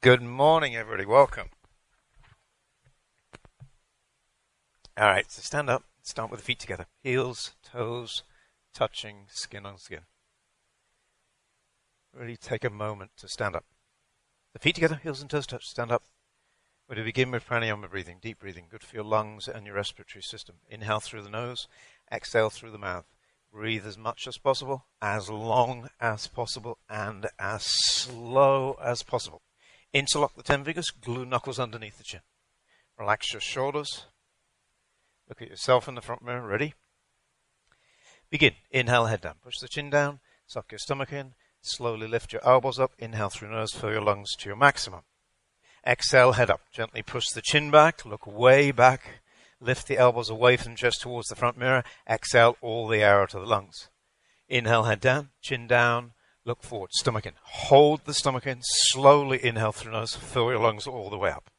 Good morning, everybody. Welcome. All right, so stand up. Start with the feet together. Heels, toes, touching, skin on skin. Really take a moment to stand up. The feet together, heels and toes touch. Stand up. We're going to begin with pranayama breathing, deep breathing, good for your lungs and your respiratory system. Inhale through the nose, exhale through the mouth. Breathe as much as possible, as long as possible, and as slow as possible. Interlock the 10 fingers, glue knuckles underneath the chin. Relax your shoulders. Look at yourself in the front mirror. Ready? Begin. Inhale, head down. Push the chin down. Suck your stomach in. Slowly lift your elbows up. Inhale through nose. Fill your lungs to your maximum. Exhale, head up. Gently push the chin back. Look way back. Lift the elbows away from chest towards the front mirror. Exhale all the air out of the lungs. Inhale, head down. Chin down. Look forward, stomach in. Hold the stomach in. Slowly inhale through nose. Fill your lungs all the way up.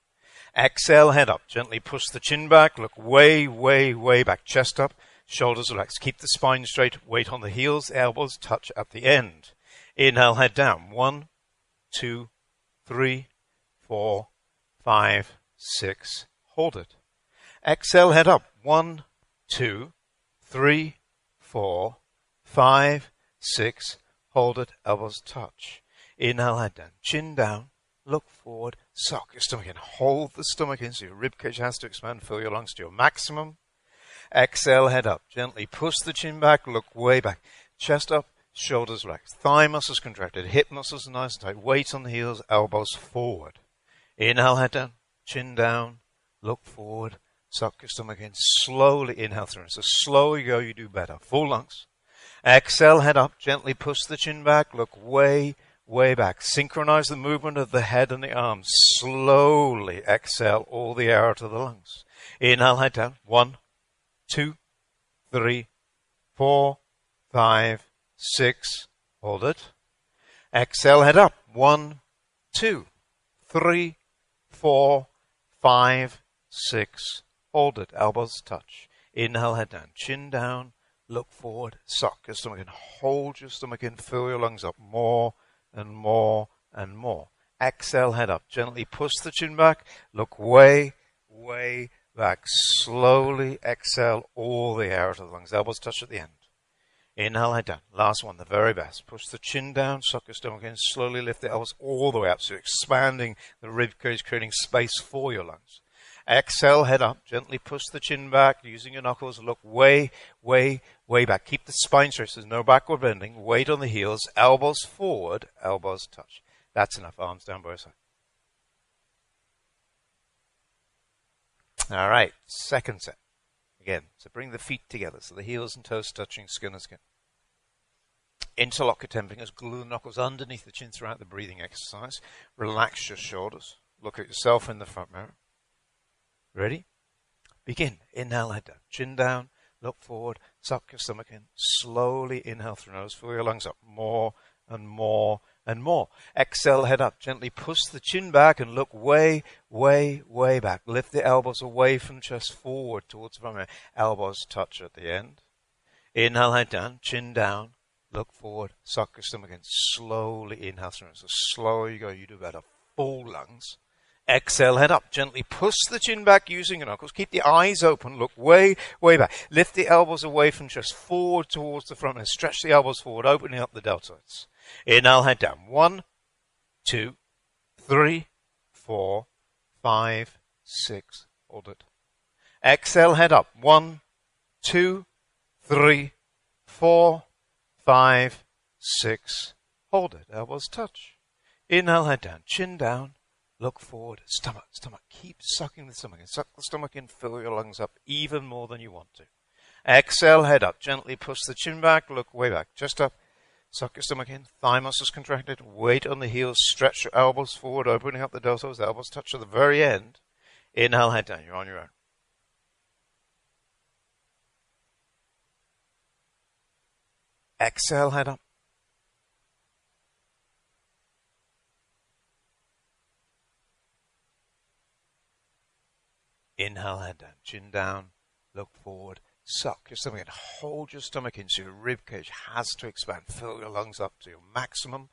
Exhale, head up. Gently push the chin back. Look way, way, way back. Chest up. Shoulders relaxed. Keep the spine straight. Weight on the heels. Elbows touch at the end. Inhale, head down. 1, 2, 3, 4, 5, 6. Hold it. Exhale, head up. 1, 2, 3, 4, 5, 6. Hold it, elbows touch. Inhale, head down, chin down, look forward, suck your stomach in. Hold the stomach in so your ribcage has to expand, fill your lungs to your maximum. Exhale, head up, gently push the chin back, look way back. Chest up, shoulders relaxed, thigh muscles contracted, hip muscles nice and tight, weight on the heels, elbows forward. Inhale, head down, chin down, look forward, suck your stomach in. Slowly inhale through. So slower you go, you do better. Full lungs. Exhale, head up, gently push the chin back, look way, way back. Synchronize the movement of the head and the arms. Slowly exhale all the air out of the lungs. Inhale, head down. 1, 2, 3, 4, 5, 6. Hold it. Exhale, head up. 1, 2, 3, 4, 5, 6. Hold it. Elbows touch. Inhale, head down. Chin down. Look forward, suck your stomach in, hold your stomach in, fill your lungs up more and more and more. Exhale, head up, gently push the chin back, look way, way back. Slowly exhale all the air out of the lungs, elbows touch at the end. Inhale, head down. Last one, the very best. Push the chin down, suck your stomach in, slowly lift the elbows all the way up, so expanding the rib cage, creating space for your lungs. Exhale, head up, gently push the chin back, using your knuckles, look way, way, way back. Keep the spine straight, there's no backward bending. Weight on the heels, elbows forward, elbows touch. That's enough, arms down by your side. All right, second set. Again, so bring the feet together, so the heels and toes touching skin and skin. Interlock your 10 fingers, glue the knuckles underneath the chin throughout the breathing exercise. Relax your shoulders. Look at yourself in the front mirror. Ready? Begin. Inhale, head down. Chin down. Look forward. Suck your stomach in. Slowly inhale through nose. Fill your lungs up more and more and more. Exhale, head up. Gently push the chin back and look way, way, way back. Lift the elbows away from chest forward towards the front. Elbows touch at the end. Inhale, head down. Chin down. Look forward. Suck your stomach in. Slowly inhale through nose. So slower you go, you do better. Full lungs. Exhale, head up. Gently push the chin back using your knuckles. Keep the eyes open. Look way, way back. Lift the elbows away from chest forward towards the front and stretch the elbows forward, opening up the deltoids. Inhale, head down. 1, 2, 3, 4, 5, 6. Hold it. Exhale, head up. 1, 2, 3, 4, 5, 6. Hold it. Elbows touch. Inhale, head down. Chin down. Look forward, stomach, stomach. Keep sucking the stomach in. Suck the stomach in, fill your lungs up even more than you want to. Exhale, head up. Gently push the chin back, look way back. Chest up, suck your stomach in. Thigh muscles contracted. Weight on the heels. Stretch your elbows forward, opening up the deltoids. The elbows touch at the very end. Inhale, head down. You're on your own. Exhale, head up. Inhale, head down, chin down, look forward, suck your stomach in, hold your stomach in so your rib cage has to expand, fill your lungs up to your maximum.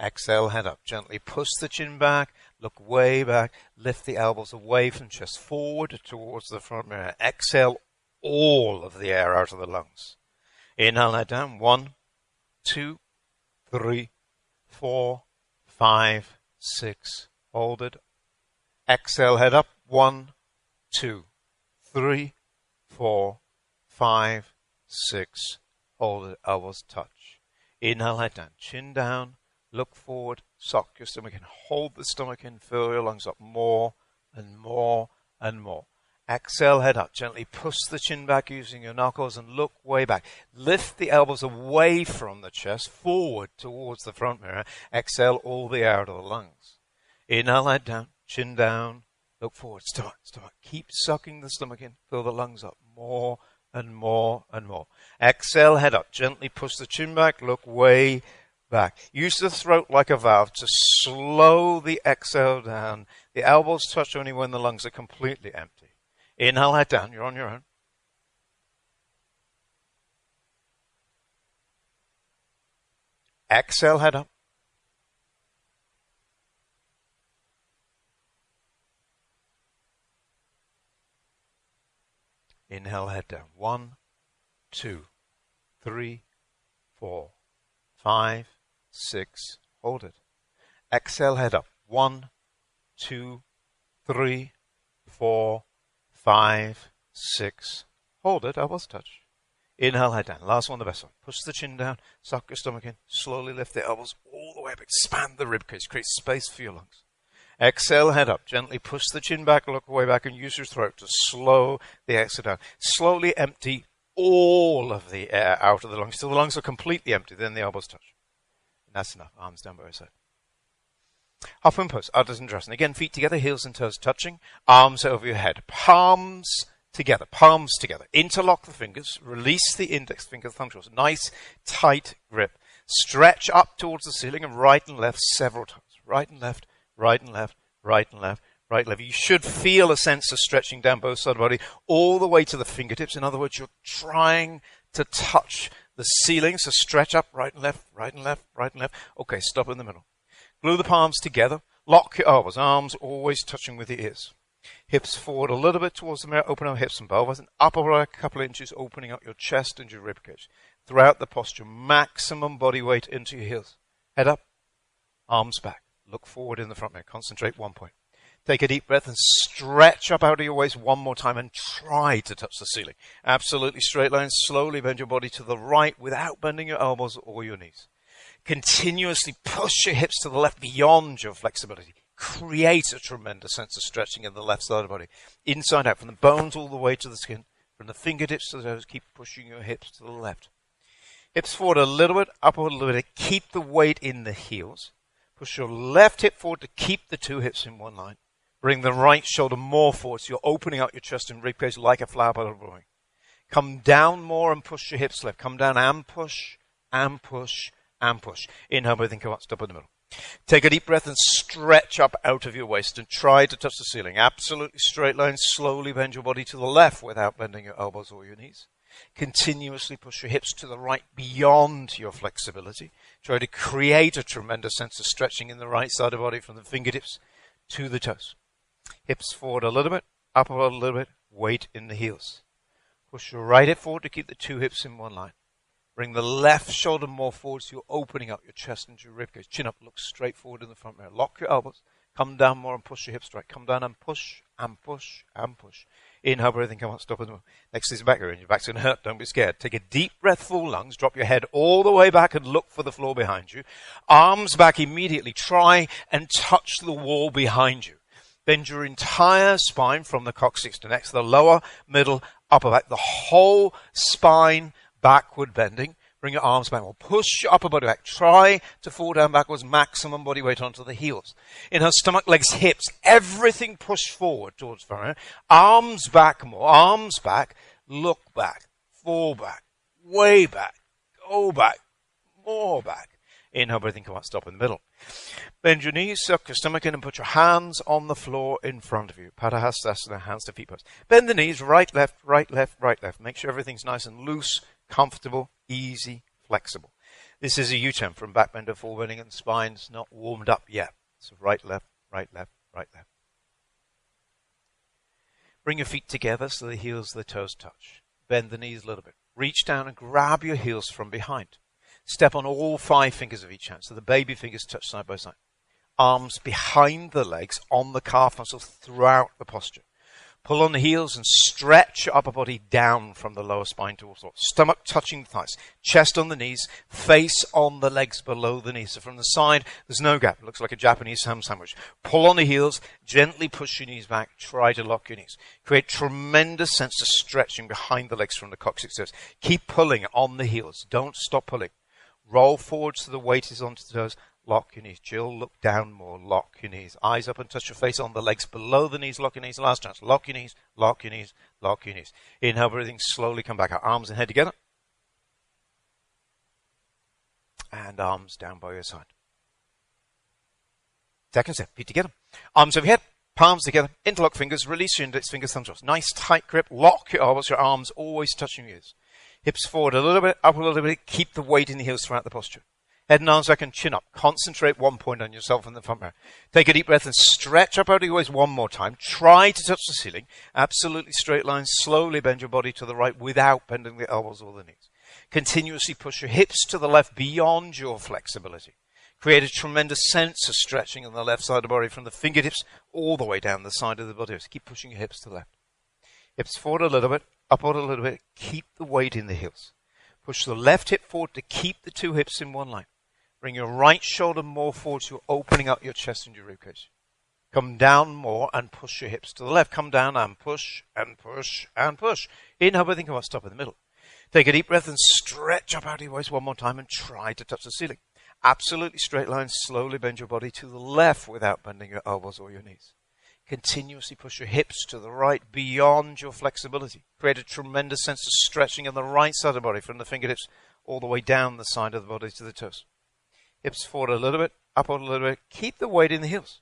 Exhale, head up. Gently push the chin back, look way back, lift the elbows away from chest forward towards the front mirror. Exhale all of the air out of the lungs. Inhale, head down. 1, 2, 3, 4, 5, 6. Hold it. Exhale, head up. 1, 2, 3, 4, 5, 6. Hold it. Elbows touch. Inhale, head down. Chin down. Look forward. Sock your stomach in. Hold the stomach in. Fill your lungs up more and more and more. Exhale, head up. Gently push the chin back using your knuckles and look way back. Lift the elbows away from the chest, forward towards the front mirror. Exhale all the air out of the lungs. Inhale, head down. Chin down. Look forward. Stomach, stomach. Keep sucking the stomach in. Fill the lungs up more and more and more. Exhale, head up. Gently push the chin back. Look way back. Use the throat like a valve to slow the exhale down. The elbows touch only when the lungs are completely empty. Inhale, head down. You're on your own. Exhale, head up. Inhale, head down. 1, 2, 3, 4, 5, 6. Hold it. Exhale, head up. 1, 2, 3, 4, 5, 6. Hold it. Elbows touch. Inhale, head down. Last one, the best one. Push the chin down. Suck your stomach in. Slowly lift the elbows all the way up. Expand the ribcage. Create space for your lungs. Exhale, head up. Gently push the chin back, look way back, and use your throat to slow the exhale down. Slowly empty all of the air out of the lungs till the lungs are completely empty. Then the elbows touch. And that's enough. Arms down by your side. Half moon pose, Ardha Chandrasana. Again, feet together, heels and toes touching, arms over your head. Palms together, palms together. Interlock the fingers, release the index finger, thumb toes. Nice, tight grip. Stretch up towards the ceiling and right and left several times. Right and left, right and left, right and left, right and left. You should feel a sense of stretching down both sides of the body all the way to the fingertips. In other words, you're trying to touch the ceiling. So stretch up, right and left, right and left, right and left. Okay, stop in the middle. Glue the palms together. Lock your elbows. Arms always touching with your ears. Hips forward a little bit towards the mirror. Open up hips and pelvis. And up over a couple of inches, opening up your chest and your ribcage. Throughout the posture, maximum body weight into your heels. Head up, arms back. Look forward in the front mirror. Concentrate 1 point. Take a deep breath and stretch up out of your waist one more time and try to touch the ceiling. Absolutely straight line. Slowly bend your body to the right without bending your elbows or your knees. Continuously push your hips to the left beyond your flexibility. Create a tremendous sense of stretching in the left side of the body. Inside out, from the bones all the way to the skin. From the fingertips to the toes, keep pushing your hips to the left. Hips forward a little bit, up a little bit. Keep the weight in the heels. Push your left hip forward to keep the two hips in one line. Bring the right shoulder more forward so you're opening out your chest and ribcage like a flower petal blowing. Come down more and push your hips left. Come down and push, and push, and push. Inhale, breathing, come up, stop in the middle. Take a deep breath and stretch up out of your waist and try to touch the ceiling. Absolutely straight line. Slowly bend your body to the left without bending your elbows or your knees. Continuously push your hips to the right beyond your flexibility. Try to create a tremendous sense of stretching in the right side of the body from the fingertips to the toes. Hips forward a little bit, up a little bit, weight in the heels. Push your right hip forward to keep the two hips in one line. Bring the left shoulder more forward so you're opening up your chest and your ribcage. Chin up, look straight forward in the front mirror. Lock your elbows. Come down more and push your hips straight. Come down and push, and push, and push. Inhale, breathing, come on, stop in the middle. Next is the back area. Your back's going to hurt. Don't be scared. Take a deep breath, full lungs. Drop your head all the way back and look for the floor behind you. Arms back immediately. Try and touch the wall behind you. Bend your entire spine from the coccyx to next, the lower, middle, upper back. The whole spine backward bending. Bring your arms back. Push your upper body back. Try to fall down backwards. Maximum body weight onto the heels. Inhale, stomach, legs, hips. Everything push forward towards front. Arms back more. Arms back. Look back. Fall back. Way back. Go back. More back. Inhale, breathing, come out, stop in the middle. Bend your knees, suck your stomach in and put your hands on the floor in front of you. Padahastasana, hands to feet pose. Bend the knees, right, left, right, left, right, left. Make sure everything's nice and loose, comfortable, easy, flexible. This is a U-turn from back bend to forward bending, and the spine's not warmed up yet. So right, left, right, left, right, left. Bring your feet together so the heels of the toes touch. Bend the knees a little bit. Reach down and grab your heels from behind. Step on all 5 fingers of each hand, so the baby fingers touch side by side. Arms behind the legs on the calf muscles throughout the posture. Pull on the heels and stretch your upper body down from the lower spine towards the floor. Stomach touching the thighs. Chest on the knees. Face on the legs below the knees. So from the side, there's no gap. It looks like a Japanese ham sandwich. Pull on the heels. Gently push your knees back. Try to lock your knees. Create tremendous sense of stretching behind the legs from the coccyx to toes. Keep pulling on the heels. Don't stop pulling. Roll forward so the weight is onto the toes. Lock your knees. Jill, look down more. Lock your knees. Eyes up and touch your face on the legs below the knees. Lock your knees. Last chance. Lock your knees. Lock your knees. Lock your knees. Inhale, breathing. Slowly come back out. Arms and head together. And arms down by your side. Second step. Feet together. Arms over your head. Palms together. Interlock fingers. Release your index fingers, thumbs crossed. Nice tight grip. Lock your elbows. Your arms always touching your ears. Hips forward a little bit. Up a little bit. Keep the weight in the heels throughout the posture. Head and arms back and chin up. Concentrate one point on yourself in the front mirror. Take a deep breath and stretch up out of your waist one more time. Try to touch the ceiling. Absolutely straight lines. Slowly bend your body to the right without bending the elbows or the knees. Continuously push your hips to the left beyond your flexibility. Create a tremendous sense of stretching on the left side of the body from the fingertips all the way down the side of the body. So keep pushing your hips to the left. Hips forward a little bit, upward a little bit. Keep the weight in the heels. Push the left hip forward to keep the 2 hips in one line. Bring your right shoulder more forward so you're opening up your chest and your ribcage. Come down more and push your hips to the left. Come down and push and push and push. Inhale, breathing, come up, stop in the middle. Take a deep breath and stretch up out of your waist one more time and try to touch the ceiling. Absolutely straight lines. Slowly bend your body to the left without bending your elbows or your knees. Continuously push your hips to the right beyond your flexibility. Create a tremendous sense of stretching on the right side of the body from the fingertips all the way down the side of the body to the toes. Hips forward a little bit, upward a little bit. Keep the weight in the heels.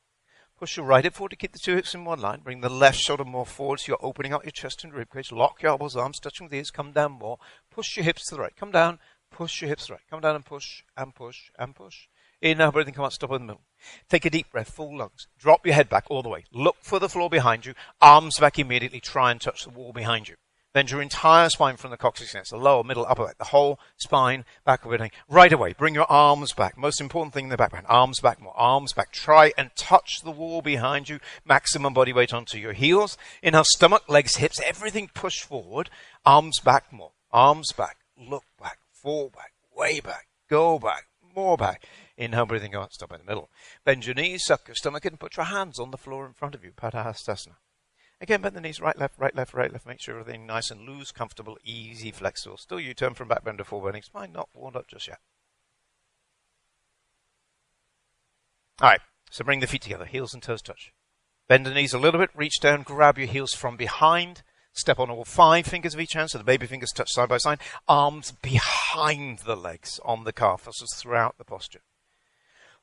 Push your right hip forward to keep the 2 hips in one line. Bring the left shoulder more forward so you're opening up your chest and ribcage. Lock your elbows, arms touching with the ears. Come down more. Push your hips to the right. Come down. Push your hips to the right. Come down and push and push and push. Inhale, breathing, come up, stop in the middle. Take a deep breath, full lungs. Drop your head back all the way. Look for the floor behind you. Arms back immediately. Try and touch the wall behind you. Bend your entire spine from the coccyx, the lower, middle, upper back, the whole spine, back of it. Right away, bring your arms back. Most important thing in the back bend. Arms back more, arms back. Try and touch the wall behind you. Maximum body weight onto your heels. Inhale, stomach, legs, hips, everything push forward. Arms back more, arms back. Look back, fall back, way back, go back, more back. Inhale, breathing out, stop in the middle. Bend your knees, suck your stomach in, put your hands on the floor in front of you. Padahastasana. Again, bend the knees, right, left, right, left, right, left. Make sure everything nice and loose, comfortable, easy, flexible. Still U-turn from back bend to forward bending. Spine not warmed up just yet. All right, so bring the feet together. Heels and toes touch. Bend the knees a little bit. Reach down, grab your heels from behind. Step on all 5 fingers of each hand so the baby fingers touch side by side. Arms behind the legs on the calf muscles throughout the posture.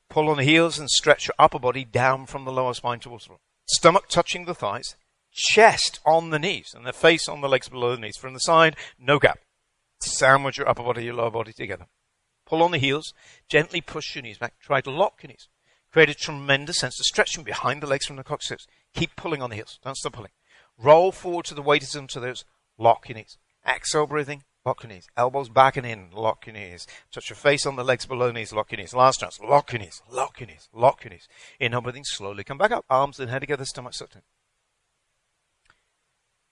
Pull on the heels and stretch your upper body down from the lower spine towards the floor. Stomach touching the thighs. Chest on the knees and the face on the legs below the knees. From the side, no gap. Sandwich your upper body, your lower body together. Pull on the heels. Gently push your knees back. Try to lock your knees. Create a tremendous sense of stretching behind the legs from the coccyx. Keep pulling on the heels. Don't stop pulling. Roll forward to the weight is into those. Lock your knees. Exhale, breathing. Lock your knees. Elbows back and in. Lock your knees. Touch your face on the legs below knees. Lock your knees. Last chance. Lock your knees. Lock your knees. Lock your knees. Inhale, breathing. Slowly come back up. Arms and head together. Stomach sucked in.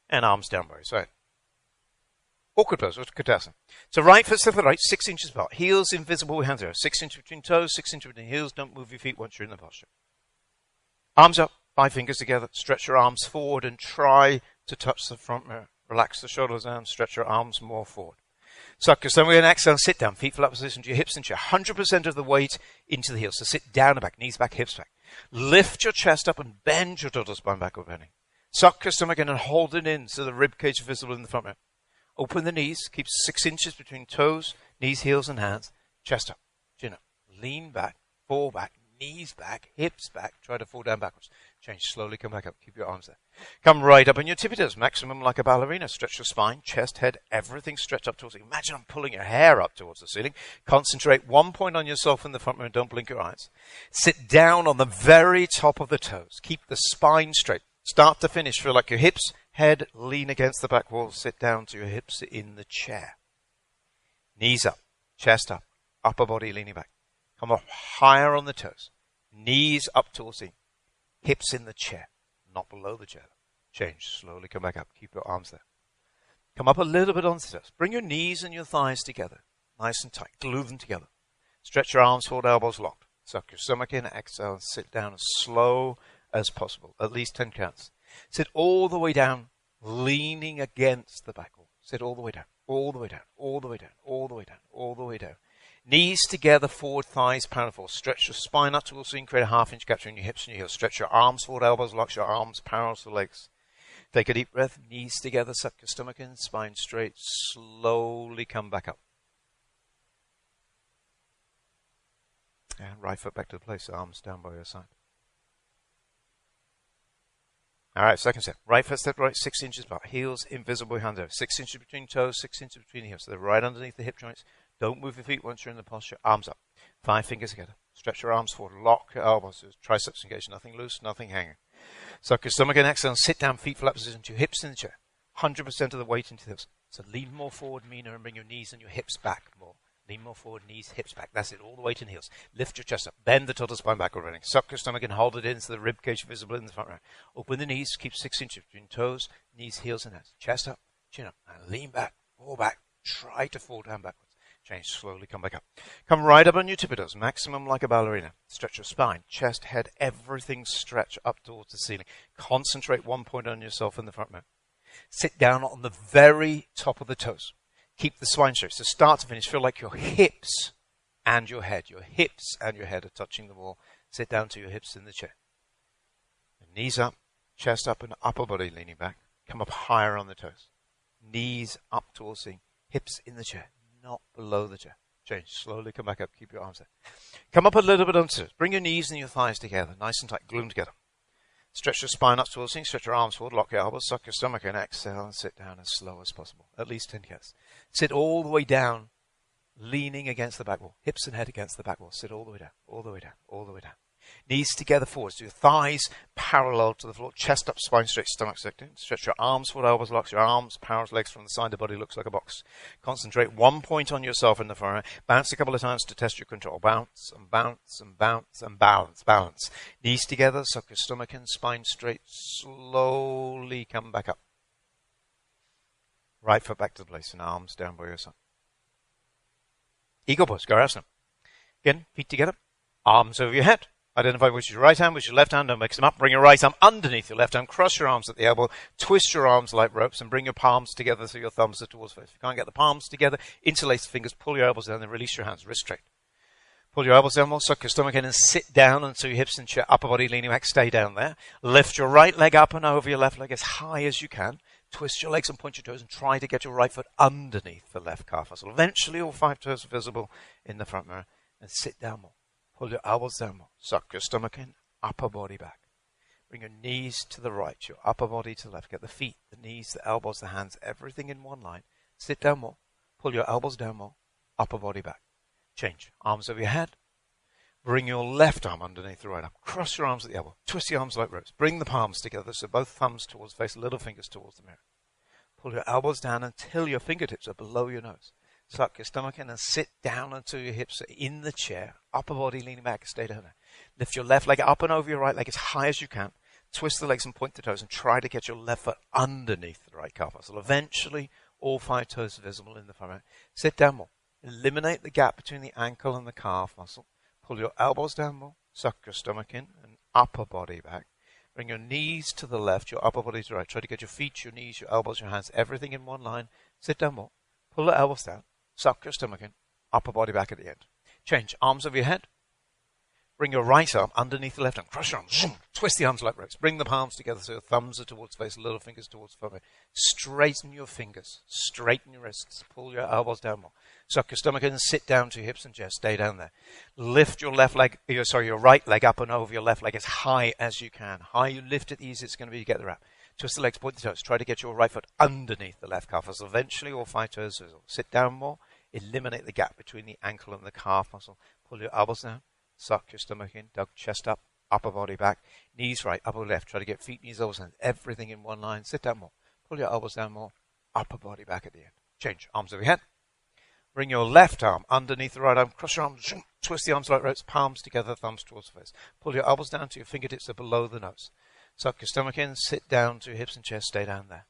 And arms down by your side. Awkward pose, Utkatasana. So right foot to the right, 6 inches apart. Heels invisible with hands there. 6 inches between toes, 6 inches between heels. Don't move your feet once you're in the posture. Arms up, 5 fingers together. Stretch your arms forward and try to touch the front mirror. Relax the shoulders down. Stretch your arms more forward. Suck your stomach in, exhale, sit down. Feet flat position to your hips and your 100% of the weight into the heels. So sit down and back, knees back, hips back. Lift your chest up and bend your total spine back over bending. Suck your stomach in and hold it in so the rib cage is visible in the front mirror. Open the knees. Keep 6 inches between toes, knees, heels, and hands. Chest up, chin up. Lean back, fall back, knees back, hips back. Try to fall down backwards. Change, slowly come back up. Keep your arms there. Come right up on your tippy toes, maximum like a ballerina. Stretch your spine, chest, head, everything stretch up towards you. Imagine I'm pulling your hair up towards the ceiling. Concentrate one point on yourself in the front mirror. Don't blink your eyes. Sit down on the very top of the toes. Keep the spine straight. Start to finish, feel like your hips, head, lean against the back wall. Sit down to your hips in the chair. Knees up, chest up, upper body leaning back. Come up higher on the toes. Knees up towards the hips in the chair, not below the chair. Change, slowly come back up. Keep your arms there. Come up a little bit onto the toes. Bring your knees and your thighs together, nice and tight. Glue them together. Stretch your arms forward, elbows locked. Suck your stomach in, exhale, and sit down as slow as possible, at least 10 counts. Sit all the way down, leaning against the back wall. Sit all the way down, all the way down, all the way down, all the way down, all the way down. Knees together, forward, thighs parallel forward. Stretch your spine up towards the ceiling, create a half-inch gap between your hips and your heels. Stretch your arms forward, elbows locked, your arms parallel to the legs. Take a deep breath, knees together, suck your stomach in, spine straight, slowly come back up. And right foot back to the place, arms down by your side. All right, second step. Right foot step right, 6 inches apart. Heels invisible behind over. 6 inches between toes, 6 inches between the heels. So they're right underneath the hip joints. Don't move your feet once you're in the posture. Arms up. 5 fingers together. Stretch your arms forward. Lock your elbows. Triceps engaged. Nothing loose, nothing hanging. Suck your stomach in. Exhale. Sit down. Feet flat position. To your hips in the chair. 100% of the weight into the hips. So lean more forward, Mina, and bring your knees and your hips back more. Lean more forward, knees, hips back. That's it. All the weight in the heels. Lift your chest up. Bend the total spine back already. Suck your stomach and hold it in so the rib cage visible in the front row. Open the knees. Keep 6 inches between toes, knees, heels, and hands. Chest up, chin up, and lean back, fall back. Try to fall down backwards. Change, slowly come back up. Come right up on your tippy toes, maximum like a ballerina. Stretch your spine, chest, head, everything stretch up towards the ceiling. Concentrate one point on yourself in the front mirror. Sit down on the very top of the toes. Keep the spine straight. So start to finish, feel like your hips and your head are touching the wall. Sit down to your hips in the chair. Knees up, chest up, and upper body leaning back. Come up higher on the toes. Knees up towards the hips in the chair, not below the chair. Change, slowly come back up. Keep your arms there. Come up a little bit onto it. Bring your knees and your thighs together, nice and tight. Glue them together. Stretch your spine up towards the stretch your arms forward, lock your elbows, suck your stomach in, exhale, and sit down as slow as possible. At least 10 counts. Sit all the way down, leaning against the back wall. Hips and head against the back wall. Sit all the way down, all the way down, all the way down. Knees together forwards. Do your thighs parallel to the floor. Chest up, spine straight, stomach sucked in. Stretch your arms forward, elbows locked. Your arms parallel to legs from the side. The body looks like a box. Concentrate one point on yourself in the forehead. Bounce a couple of times to test your control. Bounce and bounce and bounce and balance. Balance. Knees together, suck your stomach in, spine straight. Slowly come back up. Right foot back to the place and arms down by your side. Eagle pose, Garasana. Again, feet together, arms over your head. Identify which is your right hand, which is your left hand. Don't mix them up. Bring your right arm underneath your left arm. Cross your arms at the elbow. Twist your arms like ropes and bring your palms together so your thumbs are towards face. If you can't get the palms together, interlace the fingers, pull your elbows down, then release your hands, wrist straight. Pull your elbows down more, suck your stomach in and sit down until your hips and chair, upper body leaning back. Stay down there. Lift your right leg up and over your left leg as high as you can. Twist your legs and point your toes and try to get your right foot underneath the left calf muscle. Eventually all 5 toes are visible in the front mirror. And sit down more. Pull your elbows down more. Suck your stomach in, upper body back. Bring your knees to the right, your upper body to the left. Get the feet, the knees, the elbows, the hands, everything in one line. Sit down more. Pull your elbows down more, upper body back. Change. Arms over your head. Bring your left arm underneath the right arm. Cross your arms at the elbow. Twist your arms like ropes. Bring the palms together so both thumbs towards the face, little fingers towards the mirror. Pull your elbows down until your fingertips are below your nose. Suck your stomach in and sit down until your hips are in the chair. Upper body leaning back. Stay down there. Lift your left leg up and over your right leg as high as you can. Twist the legs and point the toes and try to get your left foot underneath the right calf muscle. Eventually, all 5 toes are visible in the front. Sit down more. Eliminate the gap between the ankle and the calf muscle. Pull your elbows down more. Suck your stomach in and upper body back. Bring your knees to the left, your upper body to the right. Try to get your feet, your knees, your elbows, your hands, everything in one line. Sit down more. Pull the elbows down. Suck your stomach in. Upper body back at the end. Change. Arms over your head. Bring your right arm underneath the left arm. Cross your arms. Zoom. Twist the arms like ropes. Bring the palms together so your thumbs are towards the face, little fingers towards the forehead. Straighten your fingers. Straighten your wrists. Pull your elbows down more. Suck your stomach in and sit down to your hips and chest. Stay down there. Lift your your right leg up and over your left leg as high as you can. Higher you lift it, the easier it's going to be to get the wrap. Twist the legs, point the toes. Try to get your right foot underneath the left calf muscle. Eventually, all 5 toes sizzle. Sit down more. Eliminate the gap between the ankle and the calf muscle. Pull your elbows down. Suck your stomach in. Dug chest up. Upper body back. Knees right. Upper left. Try to get feet, knees, elbows, hands. Everything in one line. Sit down more. Pull your elbows down more. Upper body back at the end. Change. Arms over your head. Bring your left arm underneath the right arm. Cross your arms. Twist the arms like ropes. Palms together. Thumbs towards the face. Pull your elbows down to your fingertips are below the nose. Suck your stomach in. Sit down to your hips and chest. Stay down there.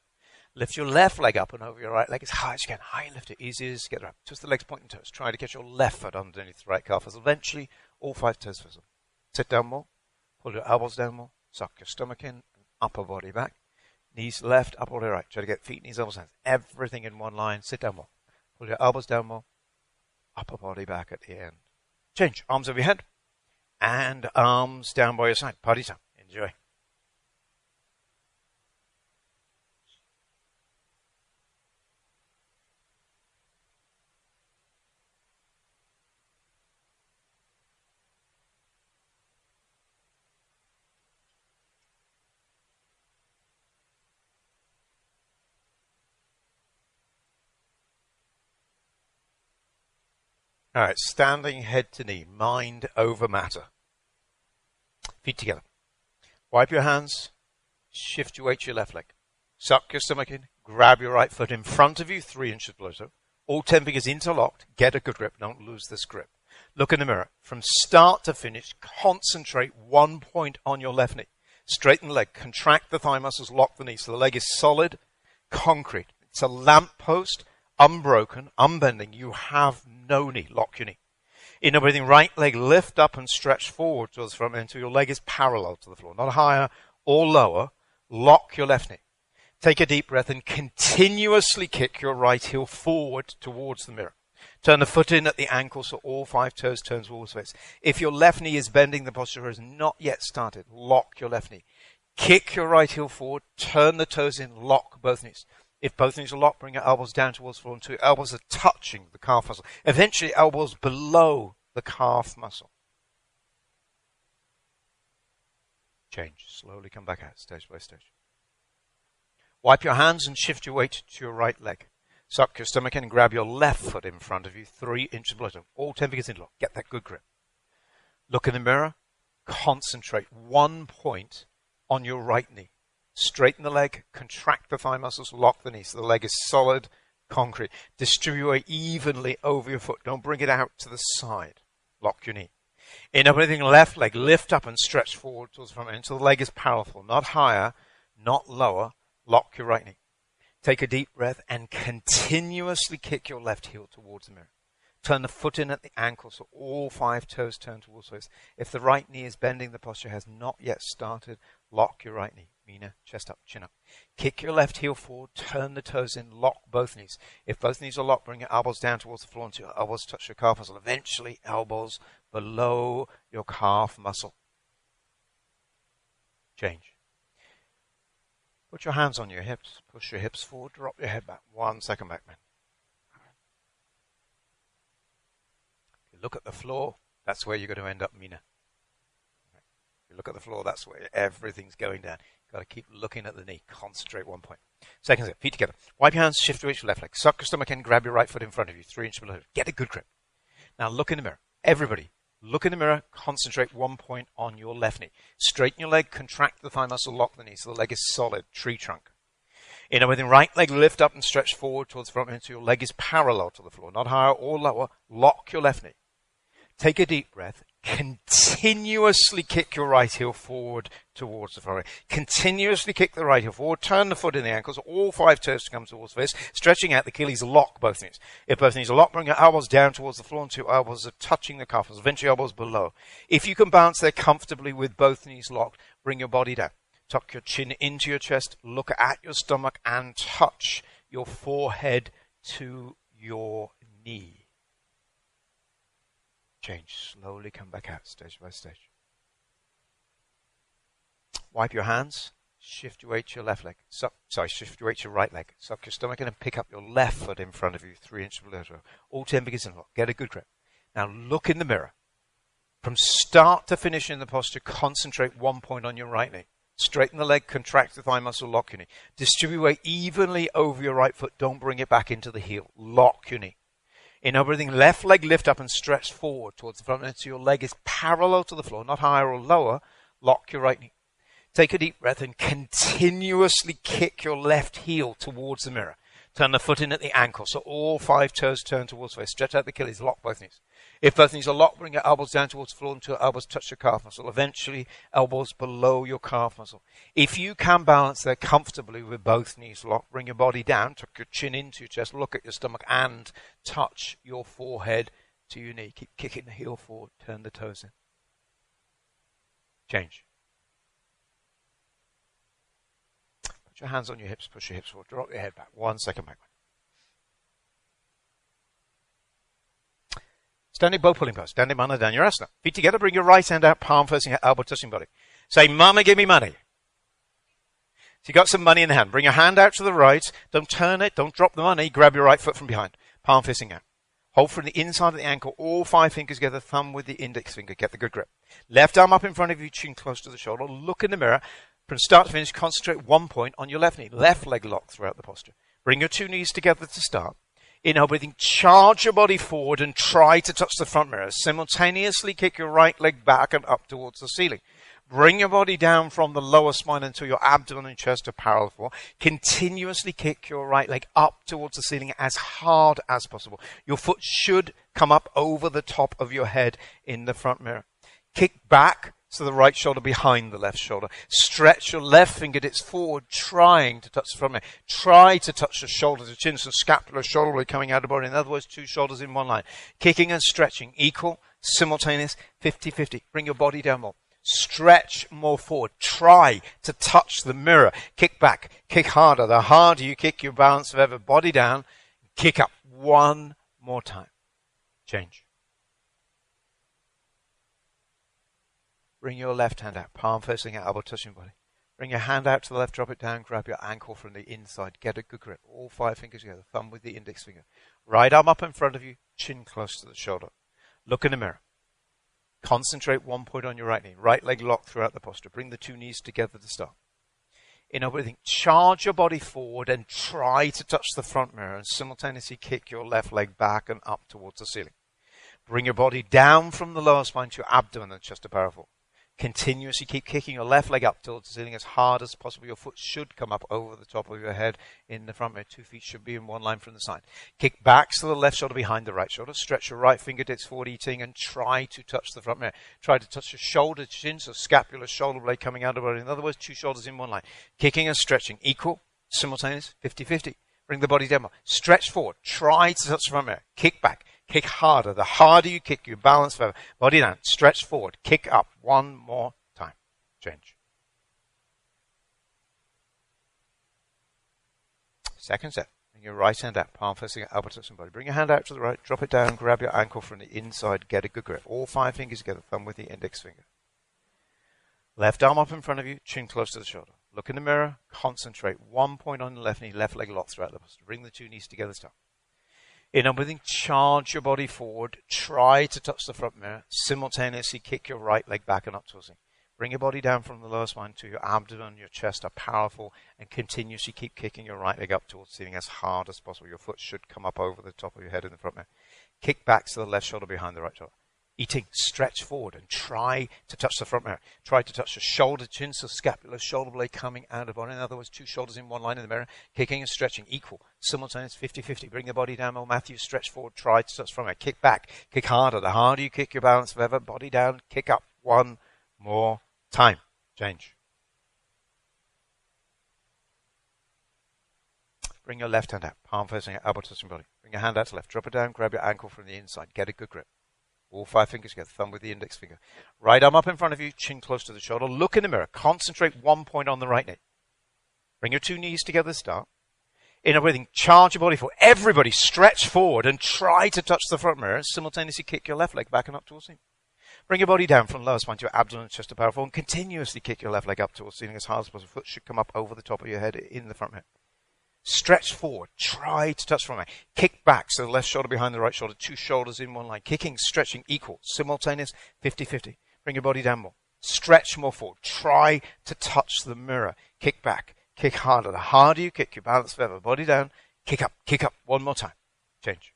Lift your left leg up and over your right leg as high as you can. High, lift it. Easy as to get up. Twist the legs, point and toes. Try to get your left foot underneath the right calf muscle. Eventually, all 5 toes fizzle. Sit down more. Pull your elbows down more. Suck your stomach in. Upper body back. Knees left, upper body right. Try to get feet, knees, elbows, hands. Everything in one line. Sit down more. Pull your elbows down more. Upper body back at the end. Change. Arms over your head. And arms down by your side. Party time. Enjoy. All right, standing head to knee, mind over matter. Feet together. Wipe your hands, shift your weight to your left leg. Suck your stomach in, grab your right foot in front of you, 3 inches below toe. All 10 fingers interlocked, get a good grip, don't lose this grip. Look in the mirror. From start to finish, concentrate 1 point on your left knee. Straighten the leg, contract the thigh muscles, lock the knee so the leg is solid, concrete. It's a lamp post. Unbroken, unbending, you have no knee. Lock your knee. Inner breathing, right leg lift up and stretch forward towards the front until your leg is parallel to the floor, not higher or lower. Lock your left knee. Take a deep breath and continuously kick your right heel forward towards the mirror. Turn the foot in at the ankle so all 5 toes turn towards the face. If your left knee is bending, the posture has not yet started. Lock your left knee. Kick your right heel forward, turn the toes in, lock both knees. If both knees are locked, bring your elbows down towards the floor until your elbows are touching the calf muscle. Eventually, elbows below the calf muscle. Change. Slowly come back out, stage by stage. Wipe your hands and shift your weight to your right leg. Suck your stomach in and grab your left foot in front of you, 3 inches below toe. All 10 fingers interlock. Get that good grip. Look in the mirror. Concentrate 1 point on your right knee. Straighten the leg, contract the thigh muscles, lock the knee so the leg is solid, concrete. Distribute weight evenly over your foot. Don't bring it out to the side. Lock your knee. Inner breathing, left leg, lift up and stretch forward towards the front until the leg is parallel, not higher, not lower. Lock your right knee. Take a deep breath and continuously kick your left heel towards the mirror. Turn the foot in at the ankle so all 5 toes turn towards the face. If the right knee is bending, the posture has not yet started. Lock your right knee. Mina, chest up, chin up. Kick your left heel forward, turn the toes in, lock both knees. If both knees are locked, bring your elbows down towards the floor until your elbows touch your calf muscle. Eventually, elbows below your calf muscle. Change. Put your hands on your hips, push your hips forward, drop your head back. 1 second back, man. If you look at the floor, that's where you're going to end up, Mina. If you look at the floor, that's where everything's going down. Got to keep looking at the knee. Concentrate 1 point. Second step, feet together. Wipe your hands, shift your weight to your left leg. Suck your stomach in, grab your right foot in front of you, 3 inches below. Get a good grip. Now look in the mirror. Everybody, look in the mirror. Concentrate 1 point on your left knee. Straighten your leg, contract the thigh muscle, lock the knee so the leg is solid, tree trunk. Inner breathing, right leg lift up and stretch forward towards the front until your leg is parallel to the floor, not higher or lower. Lock your left knee. Take a deep breath. Continuously kick your right heel forward towards the forehead. Continuously kick the right heel forward. Turn the foot in the ankles. All 5 toes to come towards the face. Stretching out the Achilles. Lock both knees. If both knees are locked, bring your elbows down towards the floor until your elbows are touching the calf muscles. Eventually, elbows below. If you can balance there comfortably with both knees locked, bring your body down. Tuck your chin into your chest. Look at your stomach and touch your forehead to your knee. Change. Slowly come back out, stage by stage. Wipe your hands. Shift your weight to your left leg. Shift your weight to your right leg. Suck your stomach in and pick up your left foot in front of you, 3 inches below. All 10 fingers in a lock. Get a good grip. Now look in the mirror. From start to finish in the posture, concentrate 1 point on your right knee. Straighten the leg, contract the thigh muscle, lock your knee. Distribute weight evenly over your right foot. Don't bring it back into the heel. Lock your knee. Inhale, breathing, left leg lift up and stretch forward towards the front so your leg is parallel to the floor, not higher or lower. Lock your right knee. Take a deep breath and continuously kick your left heel towards the mirror. Turn the foot in at the ankle, so all 5 toes turn towards the face. Stretch out the Achilles, lock both knees. If both knees are locked, bring your elbows down towards the floor until your elbows touch your calf muscle. Eventually, elbows below your calf muscle. If you can balance there comfortably with both knees locked, bring your body down, tuck your chin into your chest, look at your stomach, and touch your forehead to your knee. Keep kicking the heel forward, turn the toes in. Change. Put your hands on your hips, push your hips forward, drop your head back. 1 second backward. Standing bow pulling pose. Standing mana down your asana. Feet together, bring your right hand out, palm facing out, elbow touching body. Say, Mama, give me money. So you got some money in the hand. Bring your hand out to the right. Don't turn it. Don't drop the money. Grab your right foot from behind. Palm facing out. Hold from the inside of the ankle, all 5 fingers together, thumb with the index finger. Get the good grip. Left arm up in front of you, chin close to the shoulder. Look in the mirror. From start to finish, concentrate 1 point on your left knee. Left leg locked throughout the posture. Bring your 2 knees together to start. Inhale, breathing, charge your body forward and try to touch the front mirror. Simultaneously kick your right leg back and up towards the ceiling. Bring your body down from the lower spine until your abdomen and chest are parallel to the floor. Continuously kick your right leg up towards the ceiling as hard as possible. Your foot should come up over the top of your head in the front mirror. Kick back so the right shoulder behind the left shoulder. Stretch your left fingertips forward, trying to touch the front mirror. Try to touch the shoulders, the chin, so scapula, shoulder blade coming out of the body. In other words, 2 shoulders in one line. Kicking and stretching, equal, simultaneous, 50-50. Bring your body down more. Stretch more forward. Try to touch the mirror. Kick back. Kick harder. The harder you kick, your balance of ever. Body down. Kick up. 1 more time. Change. Bring your left hand out. Palm facing out. Elbow touching body. Bring your hand out to the left. Drop it down. Grab your ankle from the inside. Get a good grip. All 5 fingers together. Thumb with the index finger. Right arm up in front of you. Chin close to the shoulder. Look in the mirror. Concentrate 1 point on your right knee. Right leg locked throughout the posture. Bring the 2 knees together to start. Inhale, breathing. Charge your body forward and try to touch the front mirror and simultaneously kick your left leg back and up towards the ceiling. Bring your body down from the lower spine to your abdomen and chest to parallel. Continuously keep kicking your left leg up towards the ceiling as hard as possible. Your foot should come up over the top of your head in the front mirror. 2 feet should be in one line from the side. Kick back so the left shoulder behind the right shoulder. Stretch your right fingertips forward, eating, and try to touch the front mirror. Try to touch your shoulder, chin, so scapula, shoulder blade coming out of the body. In other words, 2 shoulders in one line. Kicking and stretching, equal, simultaneous, 50-50. Bring the body down more. Stretch forward. Try to touch the front mirror. Kick back. Kick harder. The harder you kick, your balance forever. Body down. Stretch forward. Kick up. 1 more time. Change. Second set. Bring your right hand out. Palm facing out. Elbow touching body. Bring your hand out to the right. Drop it down. Grab your ankle from the inside. Get a good grip. All 5 fingers together. Thumb with the index finger. Left arm up in front of you. Chin close to the shoulder. Look in the mirror. Concentrate. 1 point on the left knee. Left leg locked throughout the posture. Bring the 2 knees together. Start. Inhale, breathing, charge your body forward. Try to touch the front mirror. Simultaneously kick your right leg back and up towards it. Bring your body down from the lower spine to your abdomen, your chest are powerful, and continuously keep kicking your right leg up towards the ceiling as hard as possible. Your foot should come up over the top of your head in the front mirror. Kick back to the left shoulder behind the right shoulder. Eating, stretch forward and try to touch the front mirror. Try to touch the shoulder, chin, so scapula, shoulder blade coming out of the body. In other words, 2 shoulders in one line in the mirror. Kicking and stretching, equal, simultaneous, 50-50. Bring the body down more. Matthew, stretch forward, try to touch the front mirror. Kick back, kick harder. The harder you kick, your balance forever. Body down, kick up. 1 more time. Change. Bring your left hand out. Palm facing out, elbow touching body. Bring your hand out to left. Drop it down, grab your ankle from the inside. Get a good grip. All 5 fingers together, thumb with the index finger. Right arm up in front of you, chin close to the shoulder. Look in the mirror. Concentrate 1 point on the right knee. Bring your 2 knees together to start. Inner breathing, charge your body forward. Everybody stretch forward and try to touch the front mirror. Simultaneously kick your left leg back and up towards the ceiling. Bring your body down from lower spine to your abdomen and chest to power forward, and continuously kick your left leg up towards the ceiling as hard as possible. Foot should come up over the top of your head in the front mirror. Stretch forward. Try to touch the front mirror. Kick back, so the left shoulder behind the right shoulder. 2 shoulders in one line. Kicking, stretching, equal. Simultaneous, 50-50. Bring your body down more. Stretch more forward. Try to touch the mirror. Kick back. Kick harder. The harder you kick, you balance better. Body down. Kick up. Kick up. One more time. Change.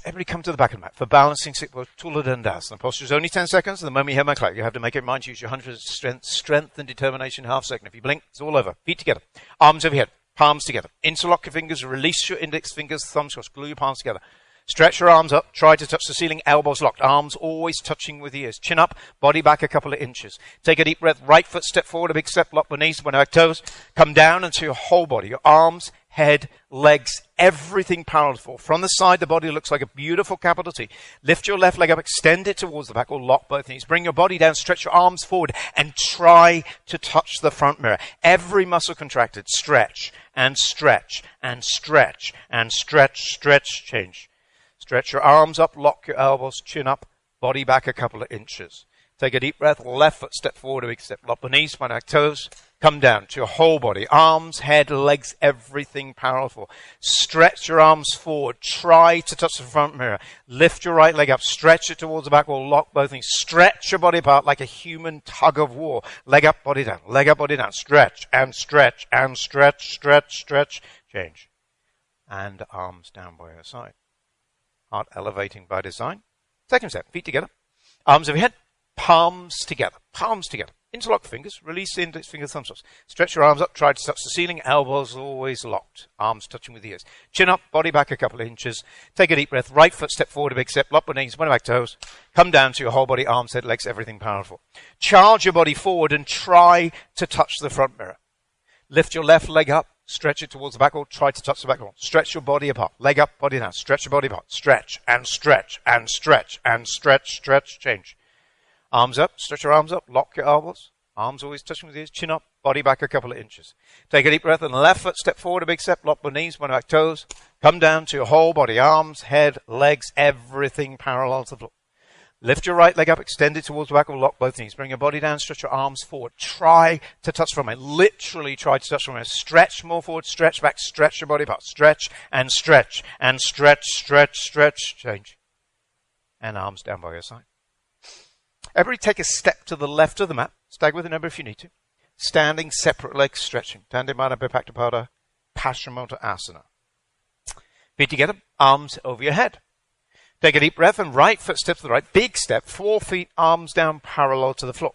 Everybody come to the back of the mat for balancing Tula Dandasana. The posture is only 10 seconds. The moment you hear my clap, you have to make it mind to use your 100 strength and determination half second. If you blink, it's all over. Feet together. Arms over your head. Palms together. Interlock your fingers. Release your index fingers, thumbs crossed. Glue your palms together. Stretch your arms up. Try to touch the ceiling. Elbows locked. Arms always touching with the ears. Chin up. Body back a couple of inches. Take a deep breath. Right foot step forward. A big step. Lock the knees. When back toes. Come down into your whole body. Your arms, head, legs, everything parallel to the floor. From the side, the body looks like a beautiful capital T. Lift your left leg up. Extend it towards the back or lock both knees. Bring your body down. Stretch your arms forward and try to touch the front mirror. Every muscle contracted. Stretch and stretch and stretch and stretch, stretch, change. Stretch your arms up, lock your elbows, chin up, body back a couple of inches. Take a deep breath, left foot step forward, a big step, lock the knees, spine back, toes. Come down to your whole body, arms, head, legs, everything parallel forward. Stretch your arms forward, try to touch the front mirror. Lift your right leg up, stretch it towards the back wall, lock both knees. Stretch your body apart like a human tug of war. Leg up, body down, stretch and stretch and stretch, stretch, stretch, change. And arms down by your side. Heart elevating by design. Second step, feet together. Arms over your head, palms together. Interlock fingers, release the index finger, thumbs up. Stretch your arms up, try to touch the ceiling, elbows always locked. Arms touching with the ears. Chin up, body back a couple of inches. Take a deep breath, right foot step forward, a big step, lock the knees, one back toes. Come down to your whole body, arms, head, legs, everything powerful. Charge your body forward and try to touch the front mirror. Lift your left leg up. Stretch it towards the back wall. Try to touch the back wall. Stretch your body apart. Leg up, body down. Stretch your body apart. Stretch and stretch and stretch and stretch, stretch, change. Arms up. Stretch your arms up. Lock your elbows. Arms always touching with the ears. Chin up. Body back a couple of inches. Take a deep breath and left foot step forward, a big step. Lock the knees, one back toes. Come down to your whole body. Arms, head, legs, everything parallel to the floor. Lift your right leg up, extend it towards the back, or lock both knees. Bring your body down, stretch your arms forward. Try to touch from it. Literally try to touch from it. Stretch more forward, stretch back, stretch your body apart. Stretch and stretch and stretch, stretch, stretch, change. And arms down by your side. Everybody take a step to the left of the mat. Stagger with a number if you need to. Standing, separate legs, stretching. Dandimana Bipaktapada, Paschimottanasana. Feet together, arms over your head. Take a deep breath and right foot step to the right. Big step, 4 feet, arms down parallel to the floor.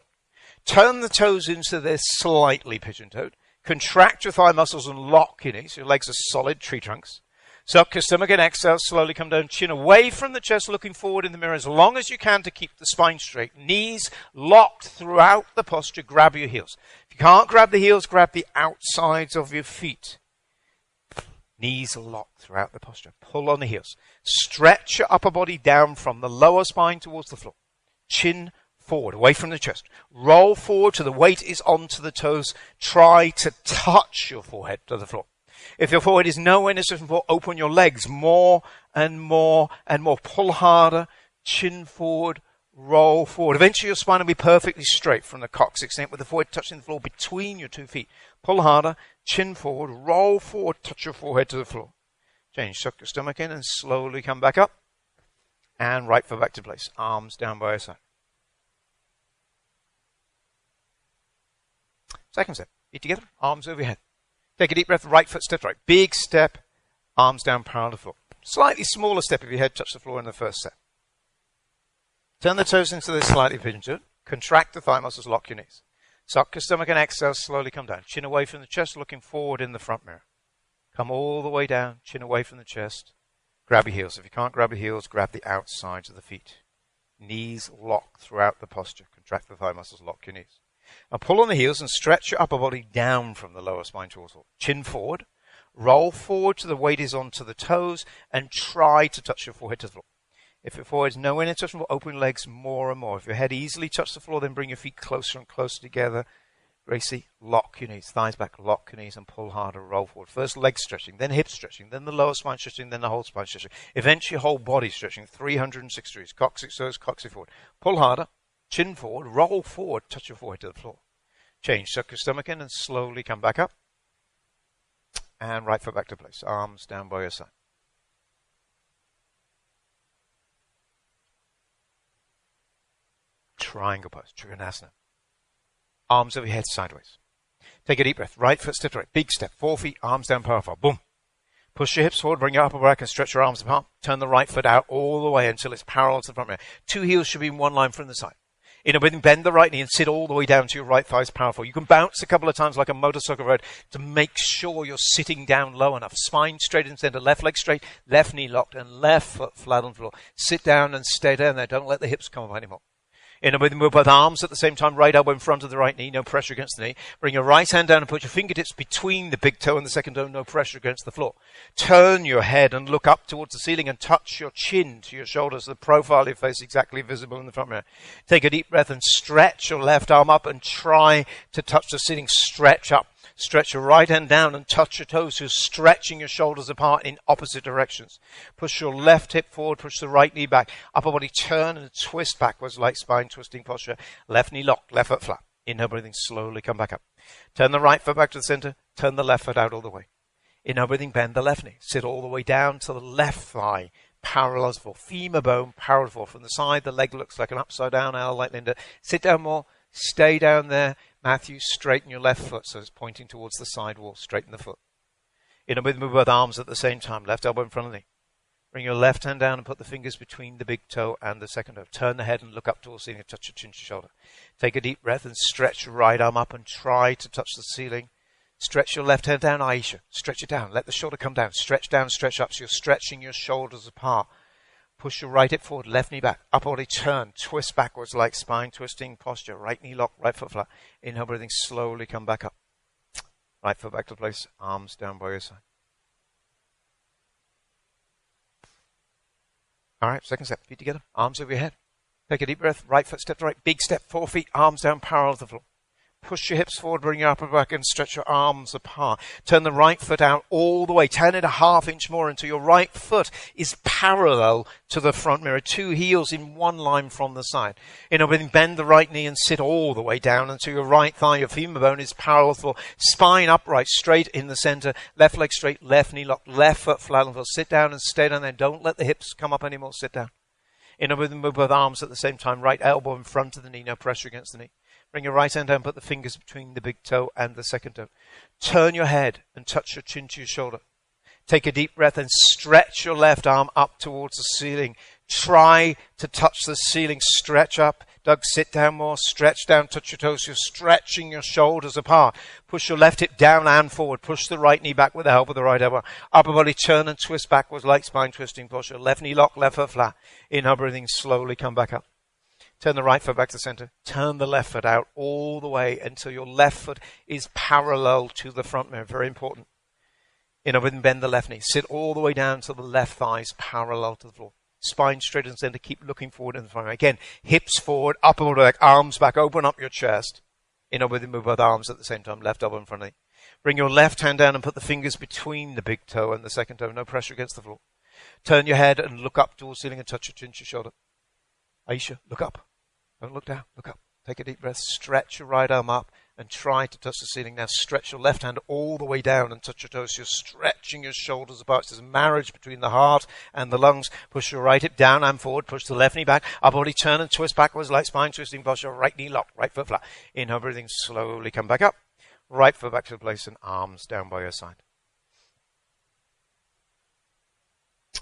Turn the toes in so they're slightly pigeon-toed. Contract your thigh muscles and lock your knees. Your legs are solid tree trunks. Suck your stomach and exhale. Slowly come down, chin away from the chest, looking forward in the mirror as long as you can to keep the spine straight. Knees locked throughout the posture. Grab your heels. If you can't grab the heels, grab the outsides of your feet. Knees locked throughout the posture. Pull on the heels. Stretch your upper body down from the lower spine towards the floor. Chin forward, away from the chest. Roll forward till the weight is onto the toes. Try to touch your forehead to the floor. If your forehead is nowhere near the floor, open your legs more and more and more. Pull harder. Chin forward. Roll forward. Eventually your spine will be perfectly straight from the coccyx with the forehead touching the floor between your 2 feet. Pull harder, chin forward, roll forward, touch your forehead to the floor. Change, suck your stomach in and slowly come back up. And right foot back to place. Arms down by your side. Second step. Feet together, arms over your head. Take a deep breath, right foot step right. Big step, arms down parallel to the floor. Slightly smaller step if your head touched the floor in the first step. Turn the toes into this slightly pigeon-toed. Contract the thigh muscles, lock your knees. Suck your stomach and exhale, slowly come down. Chin away from the chest, looking forward in the front mirror. Come all the way down, chin away from the chest. Grab your heels. If you can't grab your heels, grab the outsides of the feet. Knees locked throughout the posture. Contract the thigh muscles, lock your knees. Now pull on the heels and stretch your upper body down from the lower spine towards the floor. Chin forward. Roll forward till the weight is onto the toes and try to touch your forehead to the floor. If your forehead is nowhere near touching the floor, open legs more and more. If your head easily touches the floor, then bring your feet closer and closer together. Gracie, lock your knees, thighs back, lock your knees and pull harder, roll forward. First leg stretching, then hip stretching, then the lower spine stretching, then the whole spine stretching. Eventually whole body stretching, 306 degrees, coccyx goes, coccyx forward. Pull harder, chin forward, roll forward, touch your forehead to the floor. Change, suck your stomach in and slowly come back up. And right foot back to place, arms down by your side. Triangle pose, Trikonasana. Arms over your head sideways. Take a deep breath. Right foot step to right. Big step. 4 feet, arms down powerful. Boom. Push your hips forward, bring your upper back and stretch your arms apart. Turn the right foot out all the way until it's parallel to the front mirror. 2 heels should be in one line from the side. In a breathing, bend the right knee and sit all the way down to your right thigh is powerful. You can bounce a couple of times like a motorcycle ride to make sure you're sitting down low enough. Spine straight in center, left leg straight, left knee locked and left foot flat on the floor. Sit down and stay down there. Don't let the hips come up anymore. In a breathing, move both arms at the same time, right elbow in front of the right knee, no pressure against the knee. Bring your right hand down and put your fingertips between the big toe and the second toe, no pressure against the floor. Turn your head and look up towards the ceiling and touch your chin to your shoulders, the profile of your face exactly visible in the front mirror. Take a deep breath and stretch your left arm up and try to touch the ceiling. Stretch up. Stretch your right hand down and touch your toes. So stretching your shoulders apart in opposite directions. Push your left hip forward, push the right knee back. Upper body turn and twist backwards like spine twisting posture. Left knee locked, left foot flat. Inhale, breathing, slowly come back up. Turn the right foot back to the center. Turn the left foot out all the way. Inhale, breathing, bend the left knee. Sit all the way down to the left thigh. Parallel as before. Femur bone, parallel as before. From the side, the leg looks like an upside down L like Linda. Sit down more. Stay down there. Matthew, straighten your left foot so it's pointing towards the side wall. Straighten the foot. In a breath, move both arms at the same time. Left elbow in front of the knee. Bring your left hand down and put the fingers between the big toe and the second toe. Turn the head and look up towards the ceiling and touch your chin to your shoulder. Take a deep breath and stretch your right arm up and try to touch the ceiling. Stretch your left hand down, Aisha. Stretch it down. Let the shoulder come down. Stretch down, stretch up. So you're stretching your shoulders apart. Push your right hip forward, left knee back. Upper body turn, twist backwards like spine twisting posture. Right knee locked, right foot flat. Inhale, breathing, slowly come back up. Right foot back to place, arms down by your side. All right, second step, feet together, arms over your head. Take a deep breath, right foot step to right, big step, 4 feet, arms down, parallel to the floor. Push your hips forward, bring your upper back and stretch your arms apart. Turn the right foot out all the way. 10.5 inches more until your right foot is parallel to the front mirror. 2 heels in one line from the side. Bend the right knee and sit all the way down until your right thigh, your femur bone is parallel to the floor. Spine upright, straight in the center. Left leg straight, left knee locked, left foot flat on the floor. Sit down and stay down there. Don't let the hips come up anymore. Sit down. Move both arms at the same time. Right elbow in front of the knee, no pressure against the knee. Bring your right hand down, put the fingers between the big toe and the second toe. Turn your head and touch your chin to your shoulder. Take a deep breath and stretch your left arm up towards the ceiling. Try to touch the ceiling. Stretch up. Doug, sit down more. Stretch down, touch your toes. You're stretching your shoulders apart. Push your left hip down and forward. Push the right knee back with the help of the right elbow. Upper body turn and twist backwards like spine twisting posture. Left knee lock, left foot flat. Inhale, breathing, slowly come back up. Turn the right foot back to the center. Turn the left foot out all the way until your left foot is parallel to the front mirror. Very important. Bend the left knee. Sit all the way down to the left thigh is parallel to the floor. Spine straight in the center. Keep looking forward in the front mirror. Again, hips forward, upper body back, arms back. Open up your chest. Move both arms at the same time. Left elbow in front of you. Bring your left hand down and put the fingers between the big toe and the second toe. No pressure against the floor. Turn your head and look up towards the ceiling and touch your chin to your shoulder. Aisha, look up. Don't look down. Look up. Take a deep breath. Stretch your right arm up and try to touch the ceiling. Now stretch your left hand all the way down and touch your toes. You're stretching your shoulders apart. There's a marriage between the heart and the lungs. Push your right hip down and forward. Push the left knee back. Upper body turn and twist backwards like spine twisting posture. Right knee locked. Right foot flat. Inhale, breathing, slowly come back up. Right foot back to the place and arms down by your side.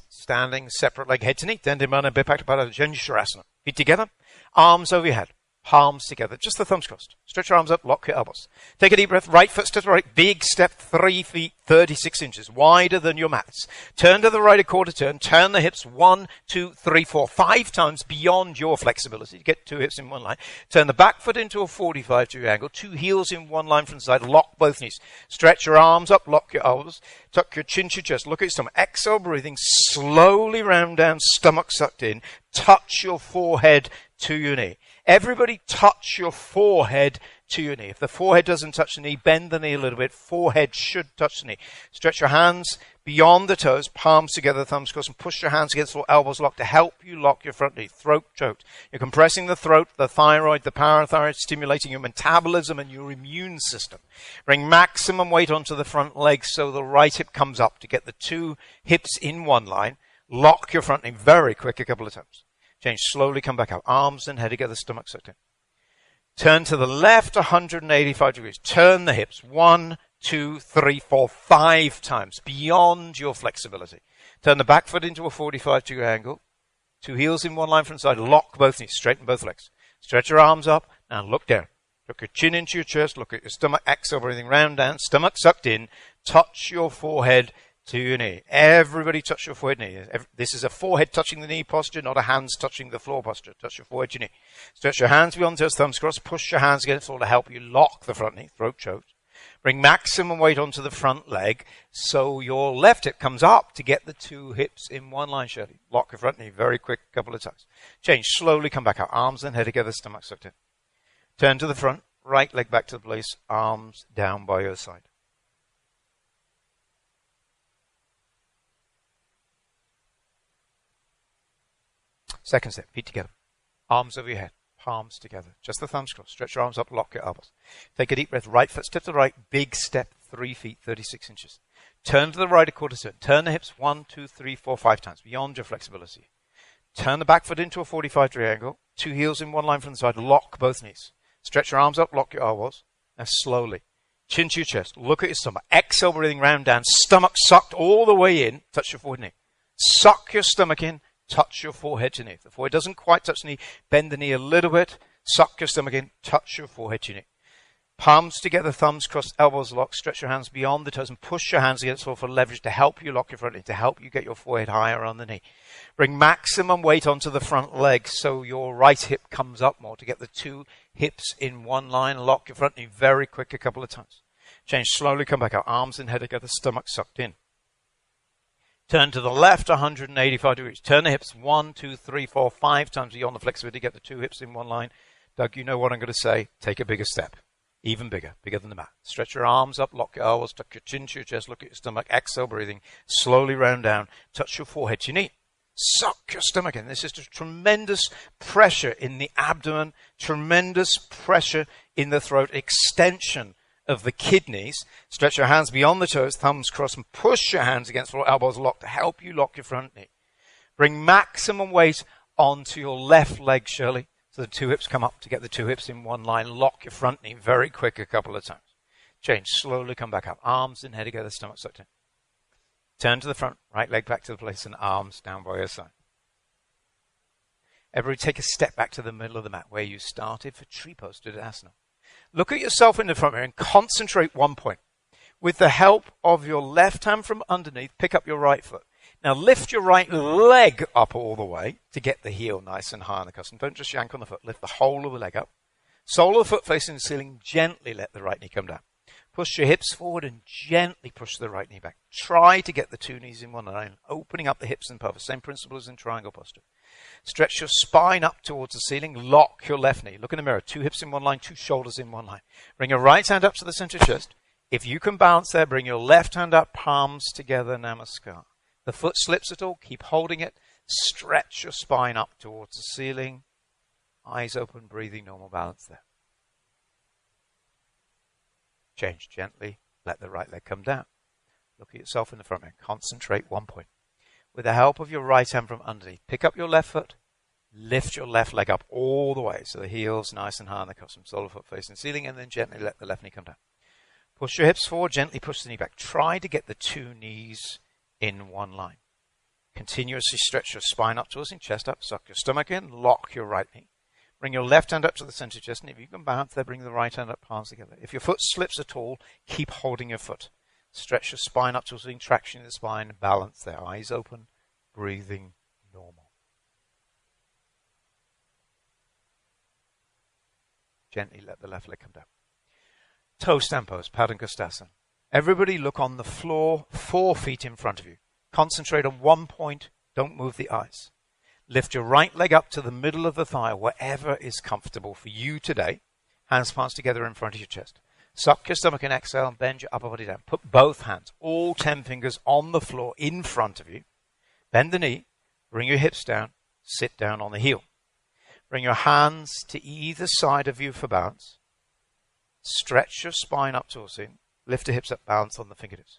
Standing, separate leg, head to knee. Dandimana, Bipakta, Janusharasana. Feet together. Arms over your head. Palms together. Just the thumbs crossed. Stretch your arms up. Lock your elbows. Take a deep breath. Right foot step to the right. Big step. 3 feet, 36 inches. Wider than your mats. Turn to the right a quarter turn. Turn the hips 1, 2, 3, 4. 5 times beyond your flexibility. To get 2 hips in one line. Turn the back foot into a 45-degree angle. 2 heels in one line from the side. Lock both knees. Stretch your arms up. Lock your elbows. Tuck your chin to your chest. Look at your stomach. Exhale, breathing. Slowly round down. Stomach sucked in. Touch your forehead to your knee. Everybody touch your forehead to your knee. If the forehead doesn't touch the knee, bend the knee a little bit. Forehead should touch the knee. Stretch your hands beyond the toes, palms together, thumbs crossed, and push your hands against the floor, elbows locked to help you lock your front knee. Throat choked. You're compressing the throat, the thyroid, the parathyroid, stimulating your metabolism and your immune system. Bring maximum weight onto the front leg so the right hip comes up to get the two hips in one line. Lock your front knee very quick a couple of times. Change, slowly come back out. Arms and head together, stomach sucked in. Turn to the left 185 degrees. Turn the hips 1, 2, 3, 4, 5 times beyond your flexibility. Turn the back foot into a 45-degree angle. Two heels in one line from the side. Lock both knees. Straighten both legs. Stretch your arms up. Now look down. Look your chin into your chest. Look at your stomach. Exhale, breathing round down. Stomach sucked in. Touch your forehead to your knee. Everybody touch your forehead knee. This is a forehead touching the knee posture, not a hands touching the floor posture. Touch your forehead to your knee. Stretch your hands beyond toes, thumbs crossed. Push your hands against the floor to help you lock the front knee. Throat choked. Bring maximum weight onto the front leg so your left hip comes up to get the two hips in one line, Shirley. Lock your front knee very quick, a couple of times. Change, slowly come back out. Arms and head together, stomach sucked in. Turn to the front, right leg back to the place, arms down by your side. Second step, feet together. Arms over your head, palms together. Just the thumbs crossed. Stretch your arms up, lock your elbows. Take a deep breath. Right foot, step to the right. Big step, 3 feet, 36 inches. Turn to the right a quarter turn. Turn the hips 1, 2, 3, 4, 5 times beyond your flexibility. Turn the back foot into a 45-degree angle. Two heels in one line from the side. Lock both knees. Stretch your arms up, lock your elbows. Now slowly. Chin to your chest. Look at your stomach. Exhale, breathing round down. Stomach sucked all the way in. Touch your forehead knee. Suck your stomach in. Touch your forehead to knee. If the forehead doesn't quite touch the knee, bend the knee a little bit. Suck your stomach in. Touch your forehead to knee. Palms together, thumbs crossed, elbows locked. Stretch your hands beyond the toes and push your hands against the floor for leverage to help you lock your front knee, to help you get your forehead higher on the knee. Bring maximum weight onto the front leg so your right hip comes up more to get the two hips in one line. Lock your front knee very quick a couple of times. Change, slowly come back out. Arms and head together, stomach sucked in. Turn to the left 185 degrees. Turn the hips 1, 2, 3, 4, 5 times beyond the flexibility. Get the two hips in one line. Doug, you know what I'm going to say. Take a bigger step. Even bigger. Bigger than the mat. Stretch your arms up. Lock your elbows. Tuck your chin to your chest. Look at your stomach. Exhale, breathing. Slowly round down. Touch your forehead to your knee. Suck your stomach in. This is just tremendous pressure in the abdomen. Tremendous pressure in the throat. Extension of the kidneys. Stretch your hands beyond the toes, thumbs crossed, and push your hands against the floor, elbows locked to help you lock your front knee. Bring maximum weight onto your left leg, Shirley, so the two hips come up to get the two hips in one line. Lock your front knee very quick a couple of times. Change, slowly come back up. Arms and head together, stomach sucked in. Turn to the front, right leg back to the place, and arms down by your side. Everybody take a step back to the middle of the mat where you started for tree pose to asana. Look at yourself in the front mirror and concentrate one point. With the help of your left hand from underneath, pick up your right foot. Now lift your right leg up all the way to get the heel nice and high on the cushion. Don't just yank on the foot. Lift the whole of the leg up. Sole of the foot facing the ceiling. Gently let the right knee come down. Push your hips forward and gently push the right knee back. Try to get the two knees in one line, opening up the hips and pelvis. Same principle as in triangle posture. Stretch your spine up towards the ceiling. Lock your left knee. Look in the mirror. Two hips in one line, two shoulders in one line. Bring your right hand up to the center chest. If you can balance there, bring your left hand up, palms together, namaskar. The foot slips at all, keep holding it. Stretch your spine up towards the ceiling. Eyes open, breathing, normal balance there. Change gently. Let the right leg come down. Look at yourself in the front mirror. Concentrate one point. With the help of your right hand from underneath, pick up your left foot, lift your left leg up all the way so the heel's nice and high on the cushion, sole of foot facing the ceiling, and then gently let the left knee come down. Push your hips forward, gently push the knee back. Try to get the two knees in one line. Continuously stretch your spine up towards your chest up, suck your stomach in, lock your right knee. Bring your left hand up to the center chest, and if you can balance there, bring the right hand up, palms together. If your foot slips at all, keep holding your foot. Stretch your spine up towards traction in the spine, balance there, eyes open, breathing normal. Gently let the left leg come down. Toe stand pose, Padangustasana. Everybody look on the floor, 4 feet in front of you. Concentrate on one point, don't move the eyes. Lift your right leg up to the middle of the thigh, wherever is comfortable for you today. Hands palms together in front of your chest. Suck your stomach and exhale and bend your upper body down. Put both hands, all 10 fingers, on the floor in front of you. Bend the knee, bring your hips down, sit down on the heel. Bring your hands to either side of you for balance. Stretch your spine up towards you. Lift the hips up, balance on the fingertips.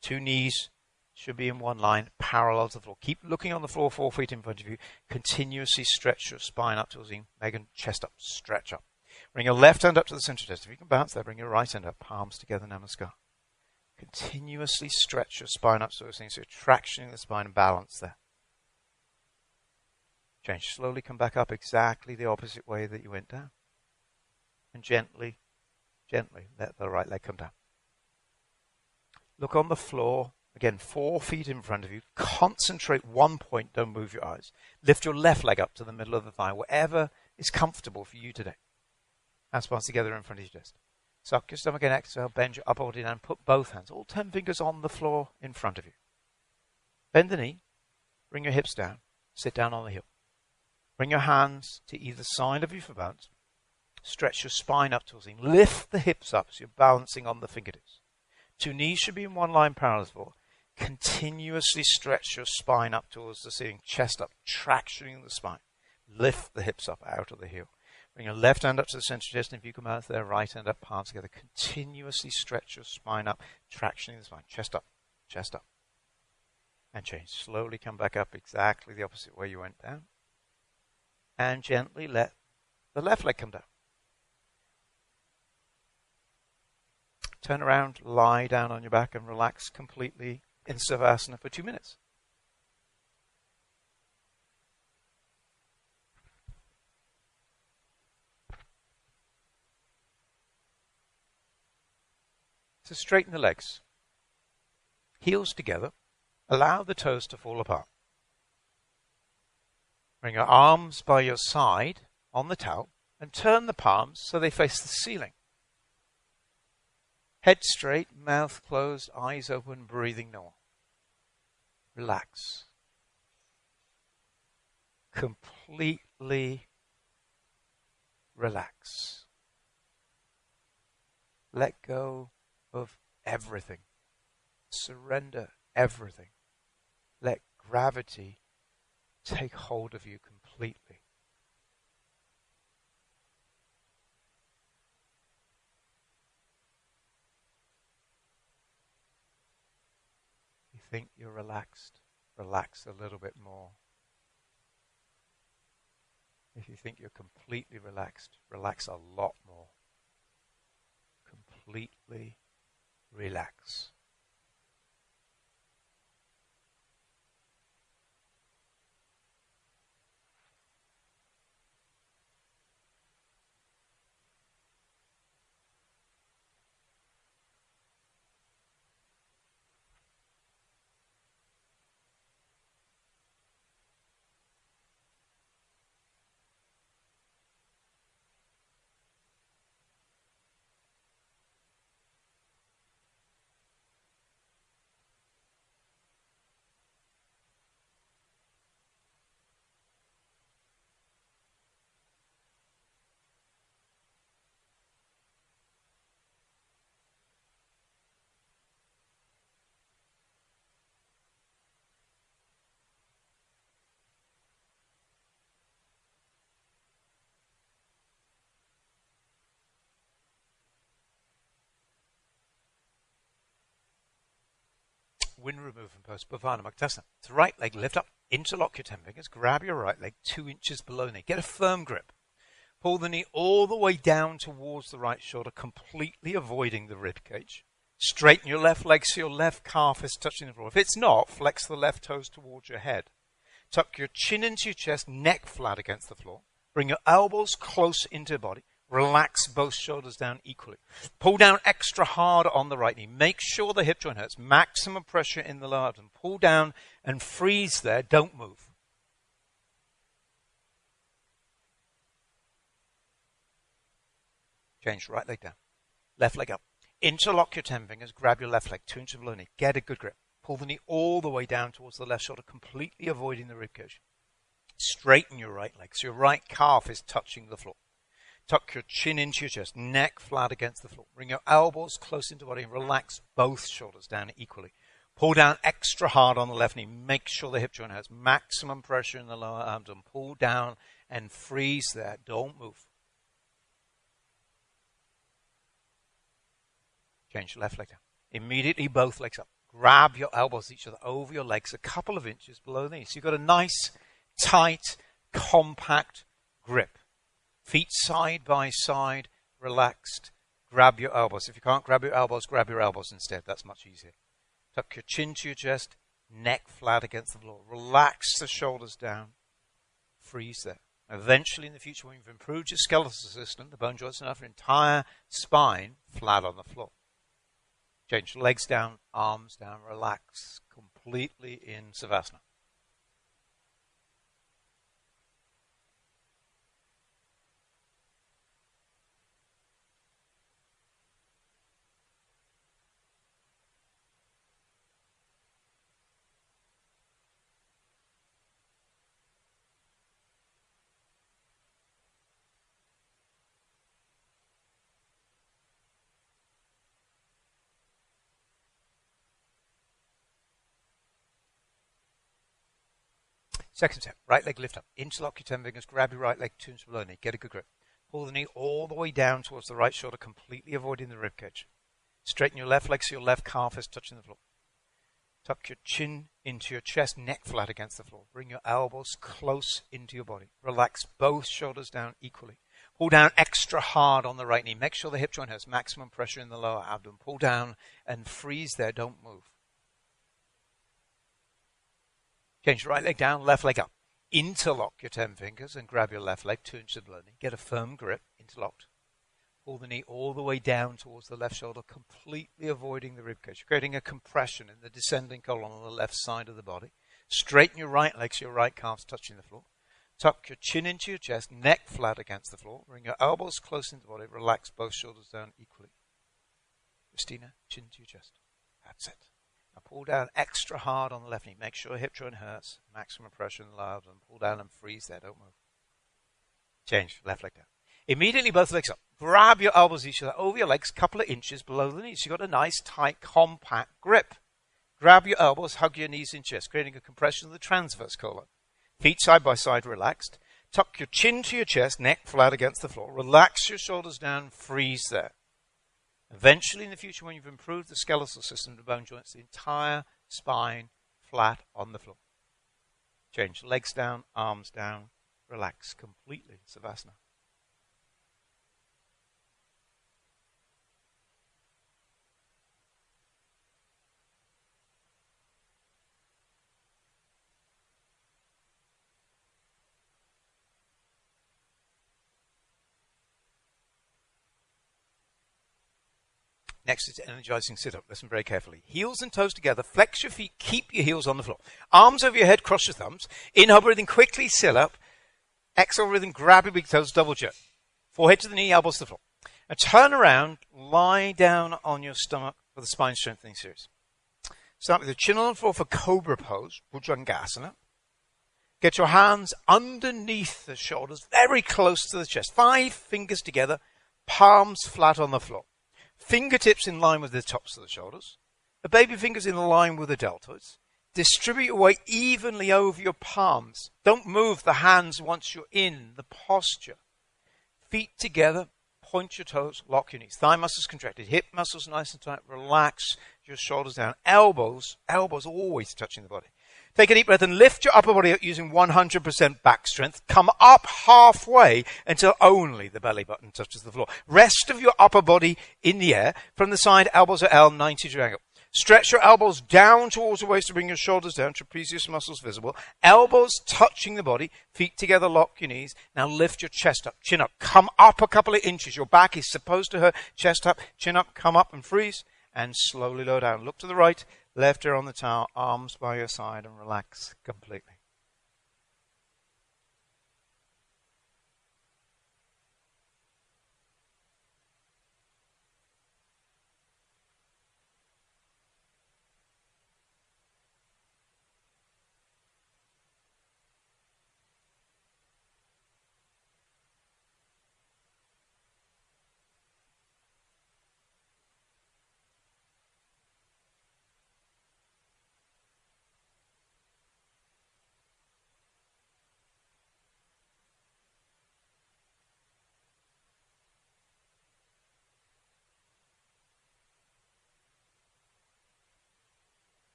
2 knees should be in one line, parallel to the floor. Keep looking on the floor, 4 feet in front of you. Continuously stretch your spine up towards you. Megan, chest up, stretch up. Bring your left hand up to the center chest. If you can bounce there, bring your right hand up, palms together, namaskar. Continuously stretch your spine up towards you, so you're tractioning the spine and balance there. Change. Slowly come back up exactly the opposite way that you went down. And gently, gently let the right leg come down. Look on the floor. Again, 4 feet in front of you. Concentrate one point. Don't move your eyes. Lift your left leg up to the middle of the thigh, wherever is comfortable for you today. Hands palms together in front of your chest. Suck your stomach and exhale. Bend your upper body down. Put both hands, all 10 fingers, on the floor in front of you. Bend the knee. Bring your hips down. Sit down on the heel. Bring your hands to either side of you for balance. Stretch your spine up towards you. Lift the hips up so you're balancing on the fingertips. 2 knees should be in one line, parallel to the floor. Continuously stretch your spine up towards the ceiling. Chest up, tractioning the spine. Lift the hips up out of the heel. Bring your left hand up to the center of the chest, and if you come out there, right hand up, palms together. Continuously stretch your spine up, tractioning the spine. Chest up, chest up. And change. Slowly come back up exactly the opposite way you went down. And gently let the left leg come down. Turn around, lie down on your back, and relax completely in savasana for 2 minutes. So straighten the legs. Heels together. Allow the toes to fall apart. Bring your arms by your side on the towel and turn the palms so they face the ceiling. Head straight, mouth closed, eyes open, breathing normal. Relax. Completely relax. Let go of everything. Surrender everything. Let gravity take hold of you completely. You think you're relaxed? Relax a little bit more. If you think you're completely relaxed, relax a lot more. Completely relax. Wind removal and post Bhavana Muktasana. So right leg lift up, interlock your 10 fingers, grab your right leg 2 inches below knee. Get a firm grip. Pull the knee all the way down towards the right shoulder, completely avoiding the rib cage. Straighten your left leg so your left calf is touching the floor. If it's not, flex the left toes towards your head. Tuck your chin into your chest, neck flat against the floor. Bring your elbows close into your body. Relax both shoulders down equally. Pull down extra hard on the right knee. Make sure the hip joint hurts. Maximum pressure in the lower abdomen. Pull down and freeze there. Don't move. Change right leg down. Left leg up. Interlock your 10 fingers. Grab your left leg 2 inches below knee. Get a good grip. Pull the knee all the way down towards the left shoulder, completely avoiding the rib cage. straighten your right leg. So your right calf is touching the floor. Tuck your chin into your chest, neck flat against the floor. Bring your elbows close into the body and relax both shoulders down equally. Pull down extra hard on the left knee. Make sure the hip joint has maximum pressure in the lower abdomen. Pull down and freeze there. Don't move. Change your left leg down. Immediately both legs up. Grab your elbows each other over your legs a couple of inches below the knee. So you've got a nice, tight, compact grip. Feet side by side, relaxed. Grab your elbows. If you can't grab your elbows instead. That's much easier. Tuck your chin to your chest, neck flat against the floor. Relax the shoulders down. Freeze there. Eventually in the future, when you've improved your skeletal system, the bone joints enough, your entire spine flat on the floor. Change the legs down, arms down, relax completely in savasana. Second step, right leg lift up. Interlock your 10 fingers, grab your right leg 2 inches below the knee, get a good grip. Pull the knee all the way down towards the right shoulder, completely avoiding the rib cage. Straighten your left leg so your left calf is touching the floor. Tuck your chin into your chest, neck flat against the floor. Bring your elbows close into your body. Relax both shoulders down equally. Pull down extra hard on the right knee. Make sure the hip joint has maximum pressure in the lower abdomen. Pull down and freeze there, don't move. Change your right leg down, left leg up. Interlock your 10 fingers and grab your left leg 2 inches below the knee. Get a firm grip, interlocked. Pull the knee all the way down towards the left shoulder, completely avoiding the ribcage, creating a compression in the descending colon on the left side of the body. Straighten your right leg so your right calf's touching the floor. Tuck your chin into your chest, neck flat against the floor. Bring your elbows close into the body. Relax both shoulders down equally. Christina, chin to your chest. That's it. Now pull down extra hard on the left knee. Make sure hip joint hurts. Maximum pressure in the lower abdomen. Pull down and freeze there. Don't move. Change. Left leg down. Immediately both legs up. Grab your elbows each other over your legs, couple of inches below the knees. You've got a nice, tight, compact grip. Grab your elbows, hug your knees in chest, creating a compression of the transverse colon. Feet side by side, relaxed. Tuck your chin to your chest, neck flat against the floor. Relax your shoulders down, freeze there. Eventually, in the future, when you've improved the skeletal system, the bone joints, the entire spine flat on the floor. Change legs down, arms down, relax completely, savasana. Next is energizing sit-up. Listen very carefully. Heels and toes together. Flex your feet. Keep your heels on the floor. Arms over your head. Cross your thumbs. Inhale, breathing quickly. Sit up. Exhale, breathing. Grab your big toes. Double jerk. Forehead to the knee. Elbows to the floor. Now turn around. Lie down on your stomach for the spine strengthening series. Start with the chin on the floor for Cobra pose. Bhujangasana. Get your hands underneath the shoulders. Very close to the chest. 5 fingers together. Palms flat on the floor. Fingertips in line with the tops of the shoulders. The baby fingers in line with the deltoids. Distribute your weight evenly over your palms. Don't move the hands once you're in the posture. Feet together. Point your toes. Lock your knees. Thigh muscles contracted. Hip muscles nice and tight. Relax your shoulders down. Elbows always touching the body. Take a deep breath and lift your upper body up using 100% back strength. Come up halfway until only the belly button touches the floor. Rest of your upper body in the air. From the side, elbows at L, 90-degree angle. Stretch your elbows down towards the waist to bring your shoulders down. Trapezius muscles visible. Elbows touching the body. Feet together, lock your knees. Now lift your chest up, chin up. Come up a couple of inches. Your back is supposed to hurt. Chest up, chin up, come up and freeze. And slowly lower down. Look to the right. Left ear on the towel, arms by your side, and relax completely.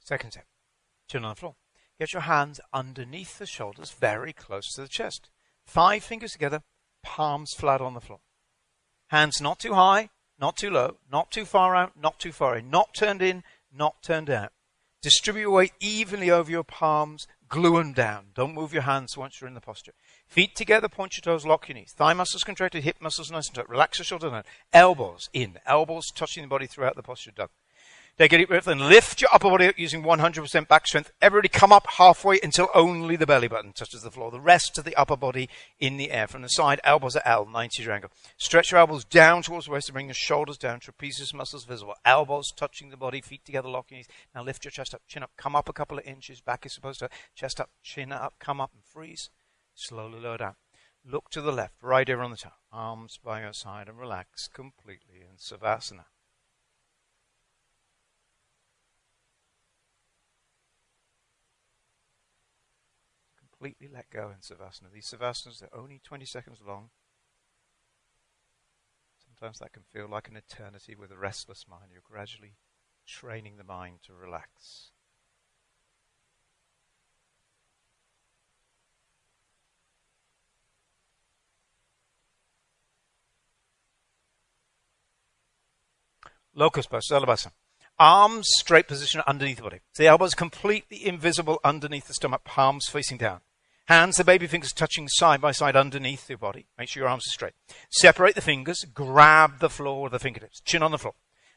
Second step, chin on the floor. Get your hands underneath the shoulders, very close to the chest. 5 fingers together, palms flat on the floor. Hands not too high, not too low, not too far out, not too far in, not turned out. Distribute your weight evenly over your palms, glue them down. Don't move your hands once you're in the posture. Feet together, point your toes, lock your knees. Thigh muscles contracted, hip muscles nice and tight. Relax your shoulders down. Elbows in, elbows touching the body throughout the posture. Done. Take a deep breath and lift your upper body up using 100% back strength. Everybody come up halfway until only the belly button touches the floor. The rest of the upper body in the air. From the side, elbows at L, 90-degree angle. Stretch your elbows down towards the waist to bring the shoulders down. Trapezius muscles visible. Elbows touching the body, feet together, lock your knees. Now lift your chest up, chin up. Come up a couple of inches. Back is supposed to. Chest up, chin up, come up and freeze. Slowly lower down. Look to the left, right here on the top. Arms by your side and relax completely in savasana. Completely let go in savasana. These savasanas are only 20 seconds long. Sometimes that can feel like an eternity with a restless mind. You're gradually training the mind to relax. Locust pose, Salabhasana. Arms straight position underneath the body. So the elbows completely invisible underneath the stomach, palms facing down. Hands, the baby fingers touching side by side underneath your body. Make sure your arms are straight. Separate the fingers. Grab the floor with the fingertips. Chin on the floor.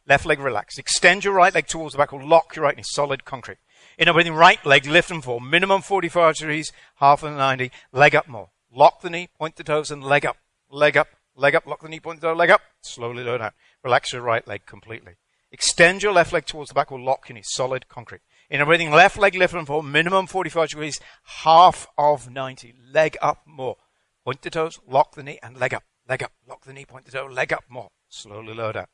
Left leg relaxed. Extend your right leg towards the back or lock your right knee. Solid concrete. Inner breathing, right leg lift and fall. Minimum 45 degrees, half of 90. Leg up more. Lock the knee, point the toes and leg up. Leg up, leg up. Lock the knee, point the toe, leg up. Slowly lower down. Relax your right leg completely. Extend your left leg towards the back or lock your knee. Solid concrete. Inner breathing, left leg lift and fall. Minimum 45 degrees, half of 90. Leg up more. Point the toes, lock the knee, and leg up. Leg up. Lock the knee, point the toe, leg up more. Slowly lower down.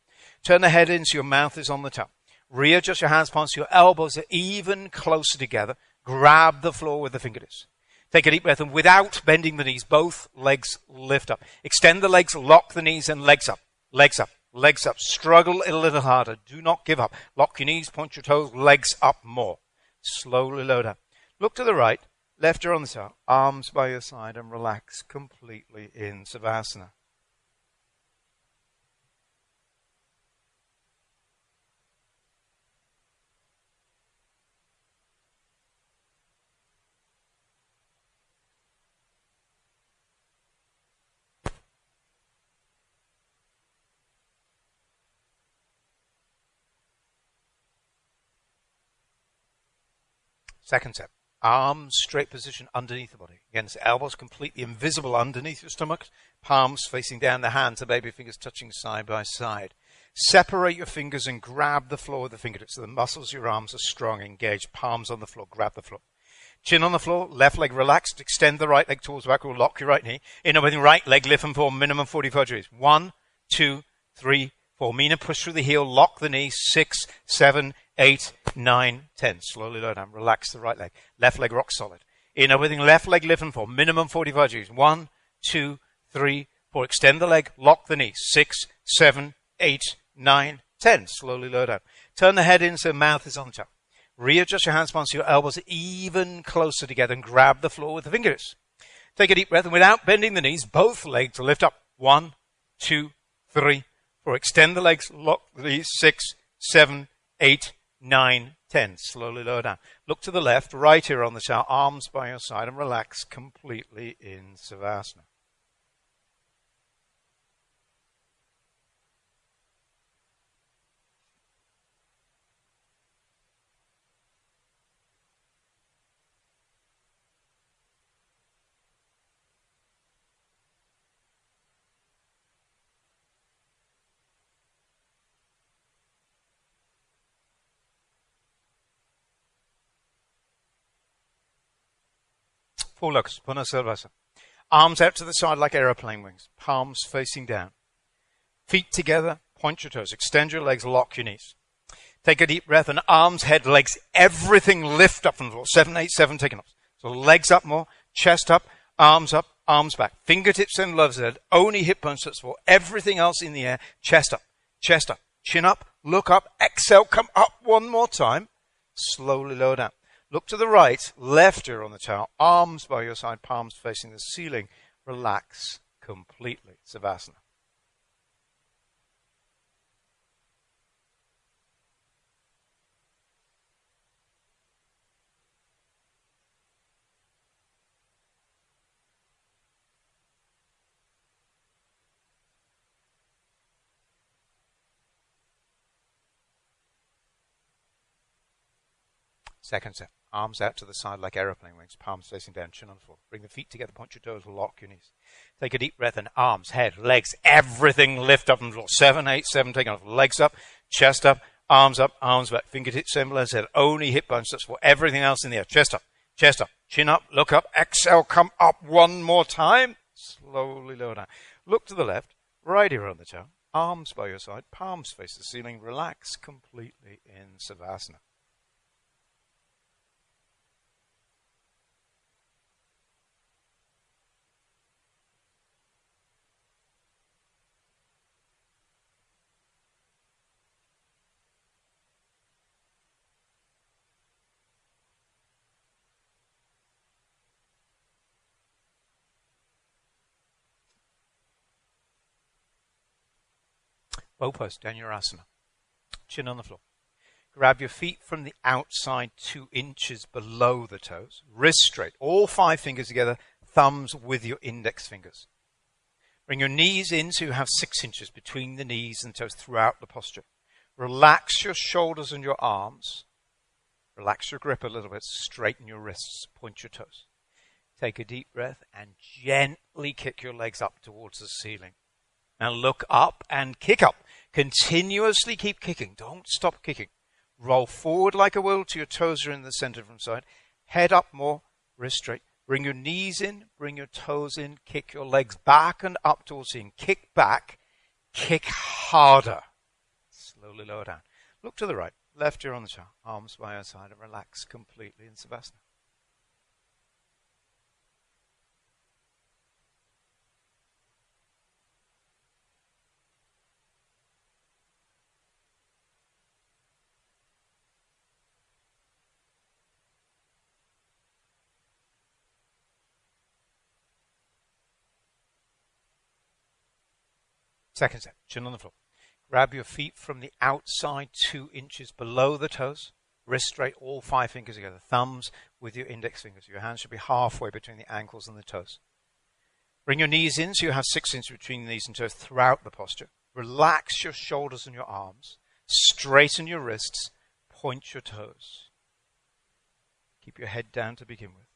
Turn the head in so your mouth is on the top. Readjust your hands, palms so your elbows are even closer together. Grab the floor with the fingertips. Take a deep breath and without bending the knees, both legs lift up. Extend the legs, lock the knees, and legs up. Legs up. Legs up. Struggle a little harder. Do not give up. Lock your knees, point your toes, legs up more. Slowly lower down. Look to the right, left ear on the side, arms by your side, and relax completely in savasana. Second step, arms straight position underneath the body. Again, so elbows completely invisible underneath your stomach, palms facing down, the hands, the baby fingers touching side by side. Separate your fingers and grab the floor with the fingertips so the muscles of your arms are strong, engaged, palms on the floor, grab the floor. Chin on the floor, left leg relaxed, extend the right leg towards the back, or lock your right knee. Inner breathing, right leg lift and fall, minimum 45 degrees. 1, 2, 3, 4. Mina, push through the heel, lock the knee, 6, 7, 8, 9, 10. Slowly lower down. Relax the right leg. Left leg rock solid. Inner breathing, left leg lift and fall. Minimum 45 degrees. 1, 2, 3, 4. Extend the leg. Lock the knee. 6, 7, 8, 9, 10. Slowly lower down. Turn the head in so the mouth is on top. Readjust your hands, palms so your elbows are even closer together and grab the floor with the fingertips. Take a deep breath and without bending the knees, both legs lift up. 1, 2, 3, 4. Extend the legs. Lock the knees. 6, 7, 8, 9, 10. Slowly lower down. Look to the left, right here on the side, arms by your side, and relax completely in savasana. Full locust, Punasarvasa. Arms out to the side like aeroplane wings. Palms facing down. Feet together, point your toes. Extend your legs, lock your knees. Take a deep breath and arms, head, legs, everything lift up from the floor. 7, 8, 7, taking off. So legs up more, chest up, arms back. Fingertips and loves head, only hip bones touch the floor. Everything else in the air, chest up, chin up, look up, exhale, come up one more time. Slowly lower down. Look to the right, left ear on the towel, arms by your side, palms facing the ceiling. Relax completely. Savasana. Second set. Arms out to the side like aeroplane wings, palms facing down, chin on the floor. Bring the feet together, point your toes, lock your knees. Take a deep breath and arms, head, legs, everything lift up on the floor. 7, 8, 7, take off. Legs up, chest up, arms back, fingertips same as head. Only hip bones touch for everything else in the air. Chest up, chin up, look up, exhale, come up one more time. Slowly lower down. Look to the left, right ear on the toe, arms by your side, palms face the ceiling. Relax completely in Savasana. Bow pose, down your asana. Chin on the floor. Grab your feet from the outside 2 inches below the toes. Wrists straight. All 5 fingers together. Thumbs with your index fingers. Bring your knees in so you have 6 inches between the knees and toes throughout the posture. Relax your shoulders and your arms. Relax your grip a little bit. Straighten your wrists. Point your toes. Take a deep breath and gently kick your legs up towards the ceiling. Now look up and kick up. Continuously keep kicking. Don't stop kicking. Roll forward like a will till your toes are in the center from side. Head up more, wrist straight. Bring your knees in, bring your toes in. Kick your legs back and up towards the ceiling. Kick back, kick harder. Slowly lower down. Look to the right, left ear on the chair, arms by your side, and relax completely in Savasana. Second set, chin on the floor. Grab your feet from the outside 2 inches below the toes. Wrist straight, all 5 fingers together. Thumbs with your index fingers. Your hands should be halfway between the ankles and the toes. Bring your knees in so you have 6 inches between the knees and toes throughout the posture. Relax your shoulders and your arms. Straighten your wrists. Point your toes. Keep your head down to begin with.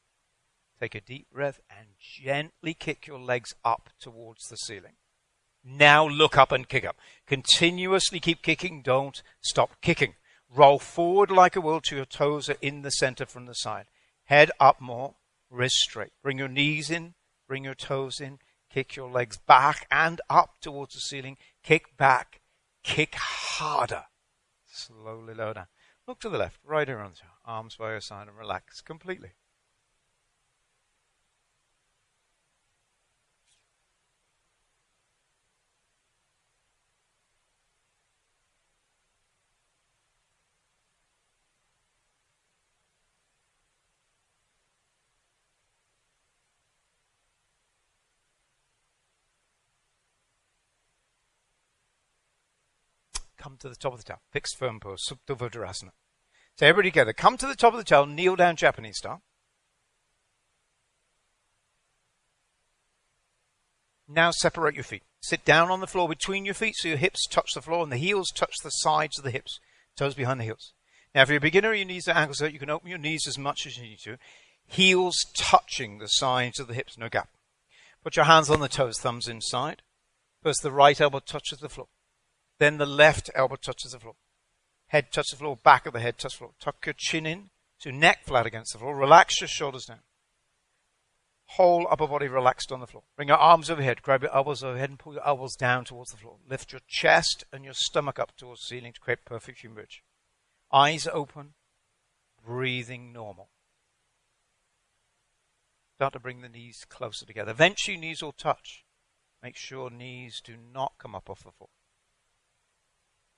Take a deep breath and gently kick your legs up towards the ceiling. Now look up and kick up. Continuously keep kicking. Don't stop kicking. Roll forward like a will till your toes are in the center from the side. Head up more. Wrist straight. Bring your knees in. Bring your toes in. Kick your legs back and up towards the ceiling. Kick back. Kick harder. Slowly lower down. Look to the left. Right around the arms by your side and relax completely. Come to the top of the towel. Fixed firm pose. Supta Vajrasana. So everybody together. Come to the top of the towel. Kneel down Japanese style. Now separate your feet. Sit down on the floor between your feet so your hips touch the floor and the heels touch the sides of the hips. Toes behind the heels. Now if you're a beginner, your knees are ankles out. You can open your knees as much as you need to. Heels touching the sides of the hips. No gap. Put your hands on the toes. Thumbs inside. First the right elbow touches the floor. Then the left elbow touches the floor. Head touches the floor, back of the head touches the floor. Tuck your chin in to neck flat against the floor. Relax your shoulders down. Whole upper body relaxed on the floor. Bring your arms overhead. Grab your elbows overhead and pull your elbows down towards the floor. Lift your chest and your stomach up towards the ceiling to create perfect human bridge. Eyes open. Breathing normal. Start to bring the knees closer together. Eventually knees will touch. Make sure knees do not come up off the floor.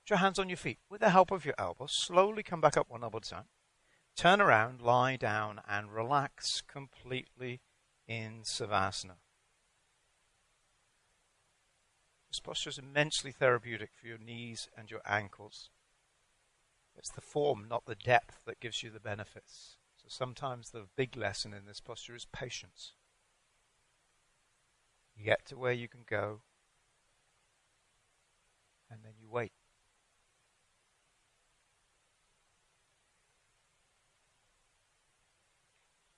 Put your hands on your feet. With the help of your elbows, slowly come back up one elbow at a time. Turn around, lie down, and relax completely in savasana. This posture is immensely therapeutic for your knees and your ankles. It's the form, not the depth, that gives you the benefits. So sometimes the big lesson in this posture is patience. You get to where you can go, and then you wait.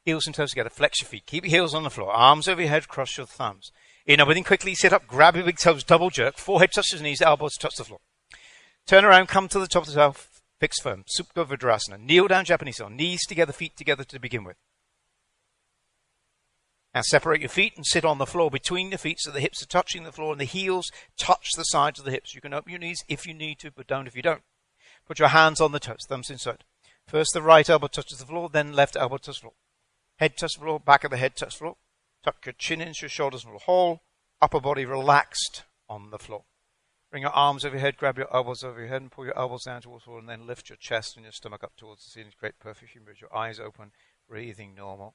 Heels and toes together, flex your feet. Keep your heels on the floor, arms over your head, cross your thumbs. Inhale, breathing quickly, sit up, grab your big toes, double jerk, forehead touches knees, elbows touch the floor. Turn around, come to the top of the tail, fix firm, Supta Virasana. Kneel down, Japanese style, knees together, feet together to begin with. Now separate your feet and sit on the floor between the feet so the hips are touching the floor and the heels touch the sides of the hips. You can open your knees if you need to, but don't if you don't. Put your hands on the toes, thumbs inside. First the right elbow touches the floor, then left elbow touches the floor. Head touch the floor, back of the head touch the floor. Tuck your chin into your shoulders and whole. Upper body relaxed on the floor. Bring your arms over your head, grab your elbows over your head and pull your elbows down towards the floor and then lift your chest and your stomach up towards the ceiling. Great, perfect humor. Your eyes open, breathing normal.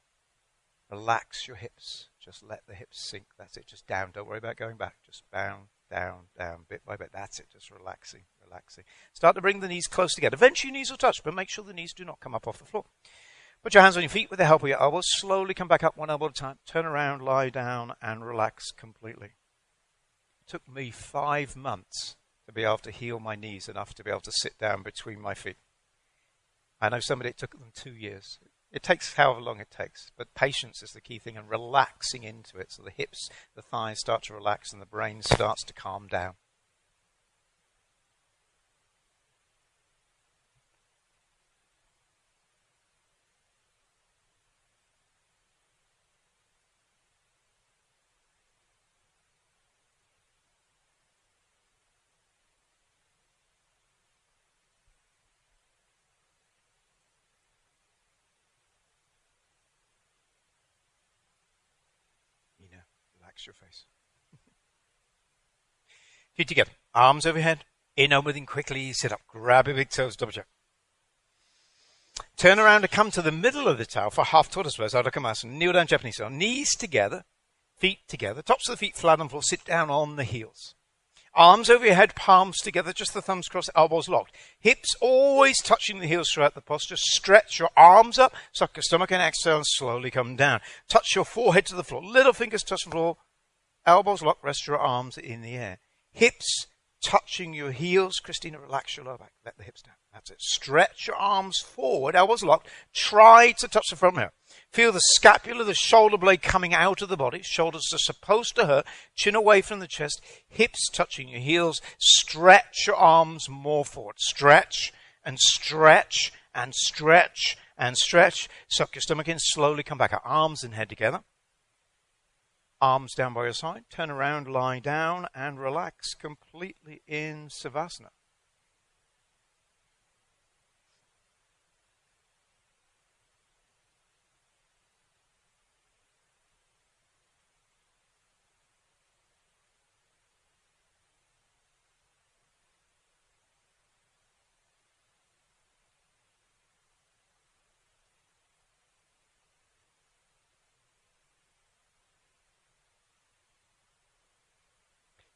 Relax your hips. Just let the hips sink. That's it. Just down. Don't worry about going back. Just down, down, down, bit by bit. That's it. Just relaxing, relaxing. Start to bring the knees close together. Eventually your knees will touch, but make sure the knees do not come up off the floor. Put your hands on your feet with the help of your elbows. Slowly come back up one elbow at a time. Turn around, lie down, and relax completely. It took me 5 months to be able to heal my knees enough to be able to sit down between my feet. I know somebody, it took them 2 years. It takes however long it takes, but patience is the key thing and relaxing into it so the hips, the thighs start to relax and the brain starts to calm down. Relax your face. Feet together, arms overhead. Inhale, breathing quickly, sit up, grab your big toes, double check. Turn around and come to the middle of the towel for half tortoise pose, Ardha Kamasana. Kneel down, Japanese style. Knees together, feet together, tops of the feet flat on the floor, sit down on the heels. Arms over your head, palms together, just the thumbs crossed, elbows locked. Hips always touching the heels throughout the posture. Stretch your arms up, suck your stomach and exhale and slowly come down. Touch your forehead to the floor. Little fingers touch the floor. Elbows locked, rest your arms in the air. Hips touching your heels. Christina, relax your lower back. Let the hips down. That's it. Stretch your arms forward, elbows locked. Try to touch the front mirror. Feel the scapula, the shoulder blade coming out of the body. Shoulders are supposed to hurt. Chin away from the chest. Hips touching your heels. Stretch your arms more forward. Stretch and stretch and stretch and stretch. Suck your stomach in. Slowly come back out. Arms and head together. Arms down by your side. Turn around, lie down, and relax completely in savasana.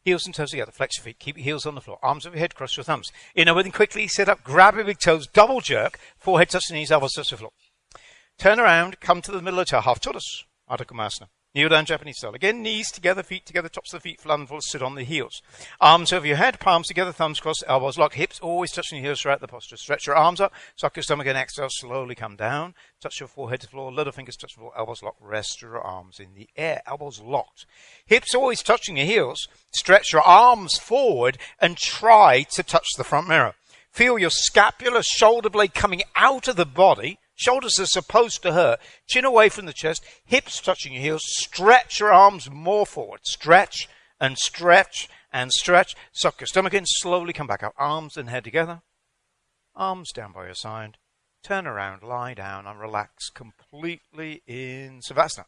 Heels and toes together. Flex your feet. Keep your heels on the floor. Arms over your head. Cross your thumbs. Inhale, breathing quickly. Sit up. Grab your big toes. Double jerk. Forehead touch the knees. Elbows touch the floor. Turn around. Come to the middle of the toe. Half tortoise. Ardha Kamasana. Kneel down, Japanese style. Again, knees together, feet together, tops of the feet flat on the floor. Sit on the heels. Arms over your head. Palms together. Thumbs crossed. Elbows locked. Hips always touching your heels throughout the posture. Stretch your arms up. Suck your stomach and exhale. Slowly come down. Touch your forehead to the floor. Little fingers touch the floor. Elbows locked. Rest your arms in the air. Elbows locked. Hips always touching your heels. Stretch your arms forward and try to touch the front mirror. Feel your scapula, shoulder blade coming out of the body. Shoulders are supposed to hurt. Chin away from the chest. Hips touching your heels. Stretch your arms more forward. Stretch and stretch and stretch. Suck your stomach in. Slowly come back out. Arms and head together. Arms down by your side. Turn around, lie down, and relax completely in savasana.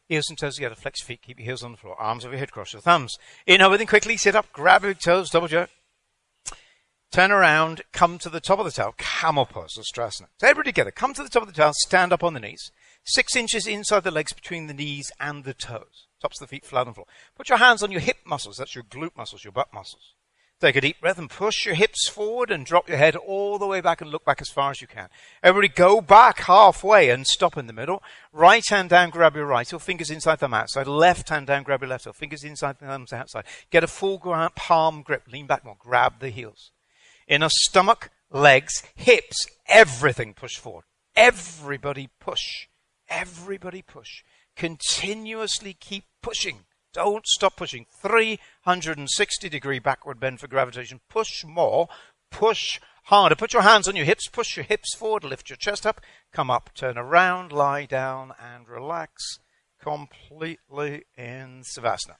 Heels and toes together, flex your feet, keep your heels on the floor, arms over your head, cross your thumbs. Inhale, breathing quickly, sit up, grab your toes, double jerk. Turn around, come to the top of the towel, camel pose or strasana. So everybody together, come to the top of the towel, stand up on the knees. 6 inches inside the legs between the knees and the toes. Tops of the feet flat on the floor. Put your hands on your hip muscles, that's your glute muscles, your butt muscles. Take a deep breath and push your hips forward and drop your head all the way back and look back as far as you can. Everybody go back halfway and stop in the middle. Right hand down, grab your right heel, fingers inside, thumb outside. Left hand down, grab your left heel, fingers inside, thumbs outside. Get a full palm grip, lean back more, grab the heels. Inner stomach, legs, hips, everything push forward. Everybody push. Everybody push. Continuously keep pushing. Don't stop pushing. 360-degree backward bend for gravitation. Push more. Push harder. Put your hands on your hips. Push your hips forward. Lift your chest up. Come up. Turn around. Lie down and relax completely in savasana.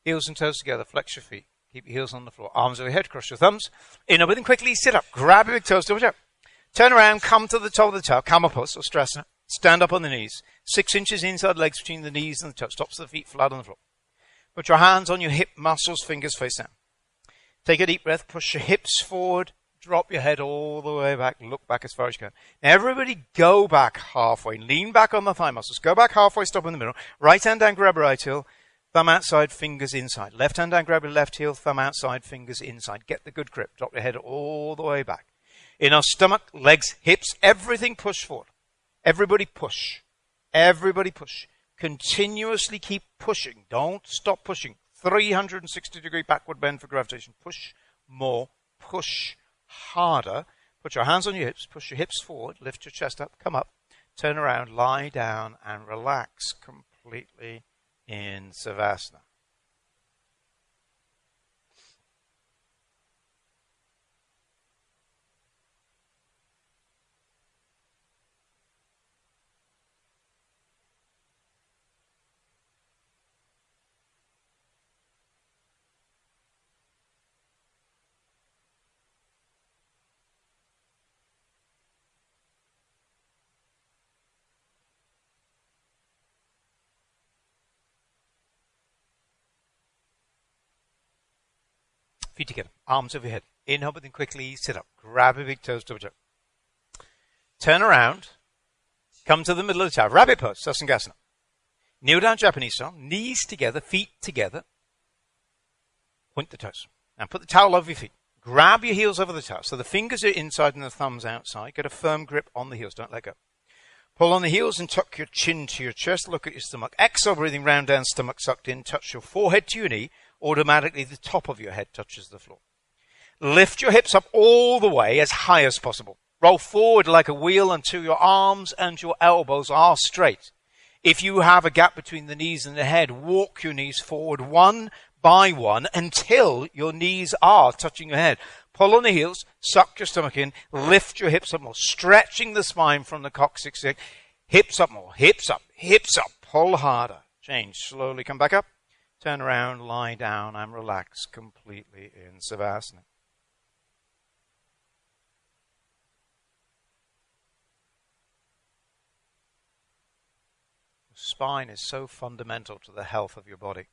Heels and toes together, flex your feet. Keep your heels on the floor. Arms over your head, cross your thumbs. Inhale, breathing quickly, sit up. Grab your big toes, double jump. Turn around, come to the top of the towel, camel pose or strasana. Stand up on the knees. 6 inches inside legs between the knees and the toes. Tops of the feet flat on the floor. Put your hands on your hip muscles, fingers face down. Take a deep breath, push your hips forward. Drop your head all the way back. Look back as far as you can. Now everybody go back halfway. Lean back on the thigh muscles. Go back halfway, stop in the middle. Right hand down, grab right heel. Thumb outside, fingers inside. Left hand down, grab your left heel. Thumb outside, fingers inside. Get the good grip. Drop your head all the way back. In our stomach, legs, hips, everything push forward. Everybody push. Everybody push. Continuously keep pushing. Don't stop pushing. 360-degree backward bend for gravitation. Push more. Push harder. Put your hands on your hips. Push your hips forward. Lift your chest up. Come up. Turn around. Lie down and relax completely in savasana. Feet together, arms over your head. Inhale, breathing quickly, sit up. Grab your big toes, double jump. Turn around, come to the middle of the tower. Rabbit pose, sasangasana. Kneel down Japanese style, knees together, feet together. Point the toes. Now put the towel over your feet. Grab your heels over the towel. So the fingers are inside and the thumbs outside. Get a firm grip on the heels, don't let go. Pull on the heels and tuck your chin to your chest. Look at your stomach. Exhale, breathing round down, stomach sucked in. Touch your forehead to your knee. Automatically the top of your head touches the floor. Lift your hips up all the way as high as possible. Roll forward like a wheel until your arms and your elbows are straight. If you have a gap between the knees and the head, walk your knees forward one by one until your knees are touching your head. Pull on the heels, suck your stomach in, lift your hips up more, stretching the spine from the coccyx. Hips up more, hips up, pull harder. Change, slowly come back up. Turn around, lie down, and relax completely in savasana. The spine is so fundamental to the health of your body.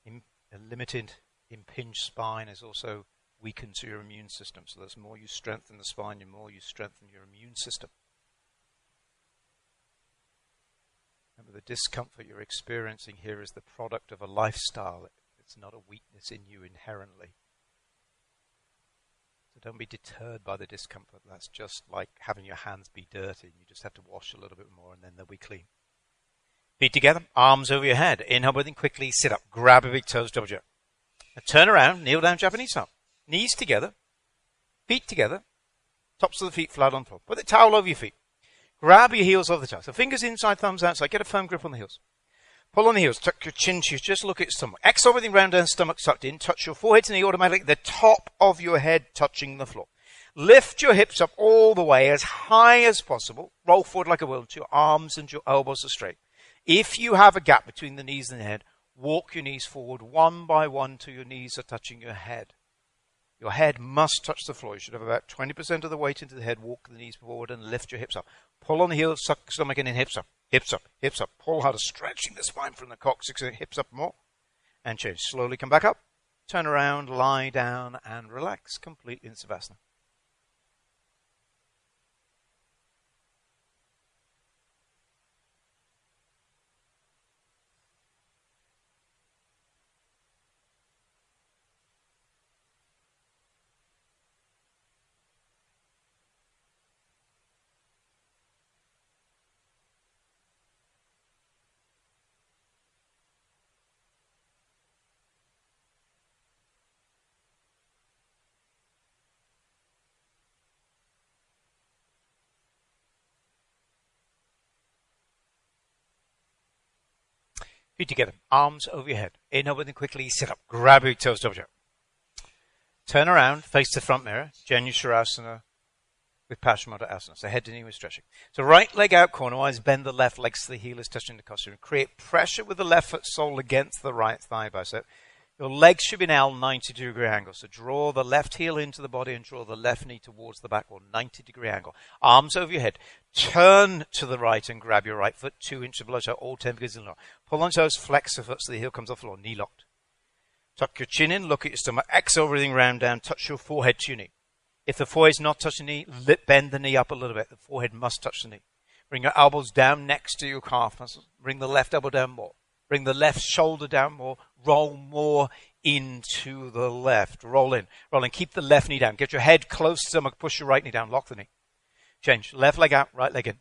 A limited, impinged spine is also weakened to your immune system. So the more you strengthen the spine, the more you strengthen your immune system. Remember, the discomfort you're experiencing here is the product of a lifestyle. It's not a weakness in you inherently. So don't be deterred by the discomfort. That's just like having your hands be dirty. You just have to wash a little bit more and then they'll be clean. Feet together, arms over your head. Inhale, breathing quickly, sit up. Grab your big toes, double jump. Now turn around, kneel down Japanese style. Knees together, Feet together, tops of the feet flat on the floor. Put the towel over your feet. Grab your heels over the towel. So fingers inside, thumbs outside. Get a firm grip on the heels. Pull on the heels. Tuck your chin to just look at your stomach. Exhale, everything round down, stomach sucked in. Touch your forehead to knee automatically. The top of your head touching the floor. Lift your hips up all the way as high as possible. Roll forward like a wheel until your arms and your elbows are straight. If you have a gap between the knees and the head, walk your knees forward one by one till your knees are touching your head. Your head must touch the floor. You should have about 20% of the weight into the head. Walk the knees forward and lift your hips up. Pull on the heels, suck stomach in, and hips up, hips up, hips up. Pull harder, stretching the spine from the coccyx, hips up more. And change. Slowly come back up. Turn around, lie down, and relax completely in savasana. Feet together, arms over your head. Inhale with them quickly, sit up, grab your toes, double jump. Turn around, face the front mirror, Janusharasana with Paschimottanasana. So head to knee with stretching. So right leg out cornerwise, bend the left leg so the heel is touching the costume. Create pressure with the left foot sole against the right thigh bicep. Your legs should be now 90-degree angle. So draw the left heel into the body and draw the left knee towards the back wall, 90-degree angle. Arms over your head. Turn to the right and grab your right foot 2 inches below, so all 10 fingers in lock. Pull on toes, flex the foot so the heel comes off the floor, knee locked. Tuck your chin in, look at your stomach, exhale everything round down, touch your forehead to your knee. If the forehead's not touching the knee, bend the knee up a little bit. The forehead must touch the knee. Bring your elbows down next to your calf muscles. Bring the left elbow down more. Bring the left shoulder down more. Roll more into the left. Roll in. Roll in. Keep the left knee down. Get your head close to stomach. Push your right knee down. Lock the knee. Change. Left leg out. Right leg in.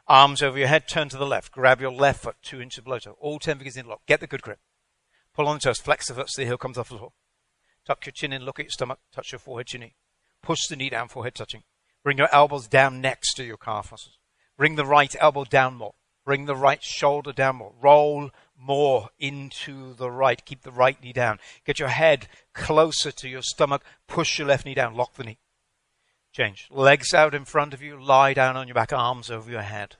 Arms over your head. Turn to the left. Grab your left foot 2 inches below toe. All 10 fingers in lock. Get the good grip. Pull on the toes. Flex the foot so the heel comes off the floor. Tuck your chin in. Look at your stomach. Touch your forehead to your knee. Push the knee down. Forehead touching. Bring your elbows down next to your calf muscles. Bring the right elbow down more. Bring the right shoulder down more. Roll more into the right. Keep the right knee down. Get your head closer to your stomach. Push your left knee down. Lock the knee. Change. Legs out in front of you. Lie down on your back. Arms over your head.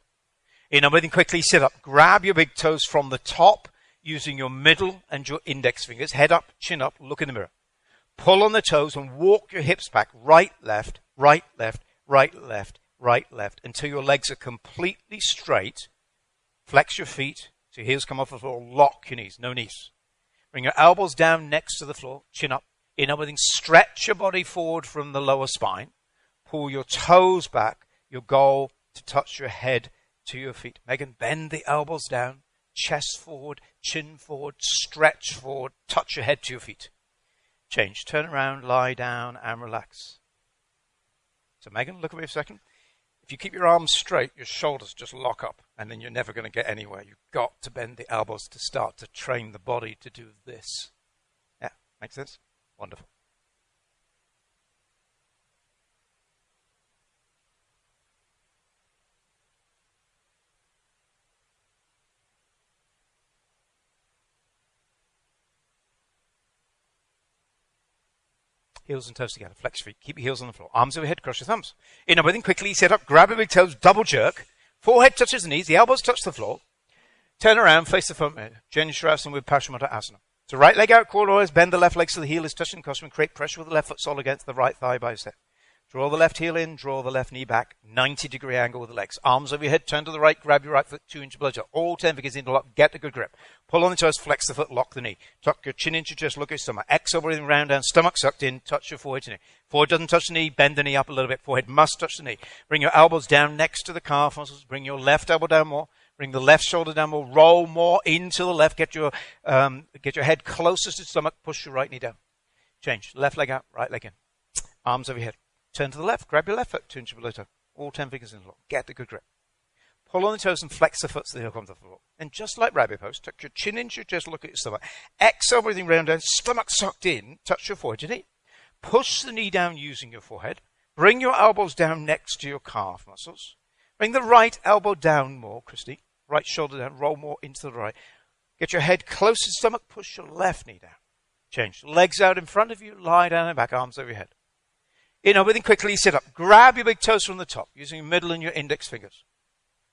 Inhale, breathing quickly. Sit up. Grab your big toes from the top using your middle and your index fingers. Head up, chin up. Look in the mirror. Pull on the toes and walk your hips back. Right, left, right, left, right, left, right, left until your legs are completely straight. Flex your feet so your heels come off the floor. Lock your knees, no knees. Bring your elbows down next to the floor, chin up. Inhale, breathing, stretch your body forward from the lower spine. Pull your toes back. Your goal to touch your head to your feet. Megan, bend the elbows down, chest forward, chin forward, stretch forward, touch your head to your feet. Change. Turn around, lie down, and relax. So Megan, look at me for a second. If you keep your arms straight, your shoulders just lock up, and then you're never going to get anywhere. You've got to bend the elbows to start to train the body to do this. Yeah, makes sense? Wonderful. Heels and toes together. Flex your feet. Keep your heels on the floor. Arms overhead. Cross your thumbs. Inhale, breathing quickly. Sit up. Grab your big toes. Double jerk. Forehead touches the knees. The elbows touch the floor. Turn around. Face the front. Janusharasana with Paschimottanasana. So right leg out. Cornerwise. Bend the left leg so the heel is touching the costume. Create pressure with the left foot sole against the right thigh bicep. Draw the left heel in. Draw the left knee back. 90-degree angle with the legs. Arms over your head. Turn to the right. Grab your right foot 2 inches below toe. All 10 fingers into lock. Get the good grip. Pull on the toes. Flex the foot. Lock the knee. Tuck your chin into your chest. Look at your stomach. Exhale, breathing round down. Stomach sucked in. Touch your forehead to knee. Forehead doesn't touch the knee. Bend the knee up a little bit. Forehead must touch the knee. Bring your elbows down next to the calf muscles. Bring your left elbow down more. Bring the left shoulder down more. Roll more into the left. Get your head closest to the stomach. Push your right knee down. Change. Left leg out. Right leg in. Arms over your head. Turn to the left. Grab your left foot 2 inches below toe. All 10 fingers in the lock. Get the good grip. Pull on the toes and flex the foot so the heel comes off the floor. And just like rabbit pose, tuck your chin into your chest. Look at your stomach. Exhale, breathing round down. Stomach sucked in. Touch your forehead to knee. Push the knee down using your forehead. Bring your elbows down next to your calf muscles. Bring the right elbow down more, Christy. Right shoulder down, roll more into the right. Get your head close to the stomach, push your left knee down. Change. Legs out in front of you, lie down and back, arms over your head. Inhale, breathing quickly, sit up. Grab your big toes from the top, using your middle and your index fingers.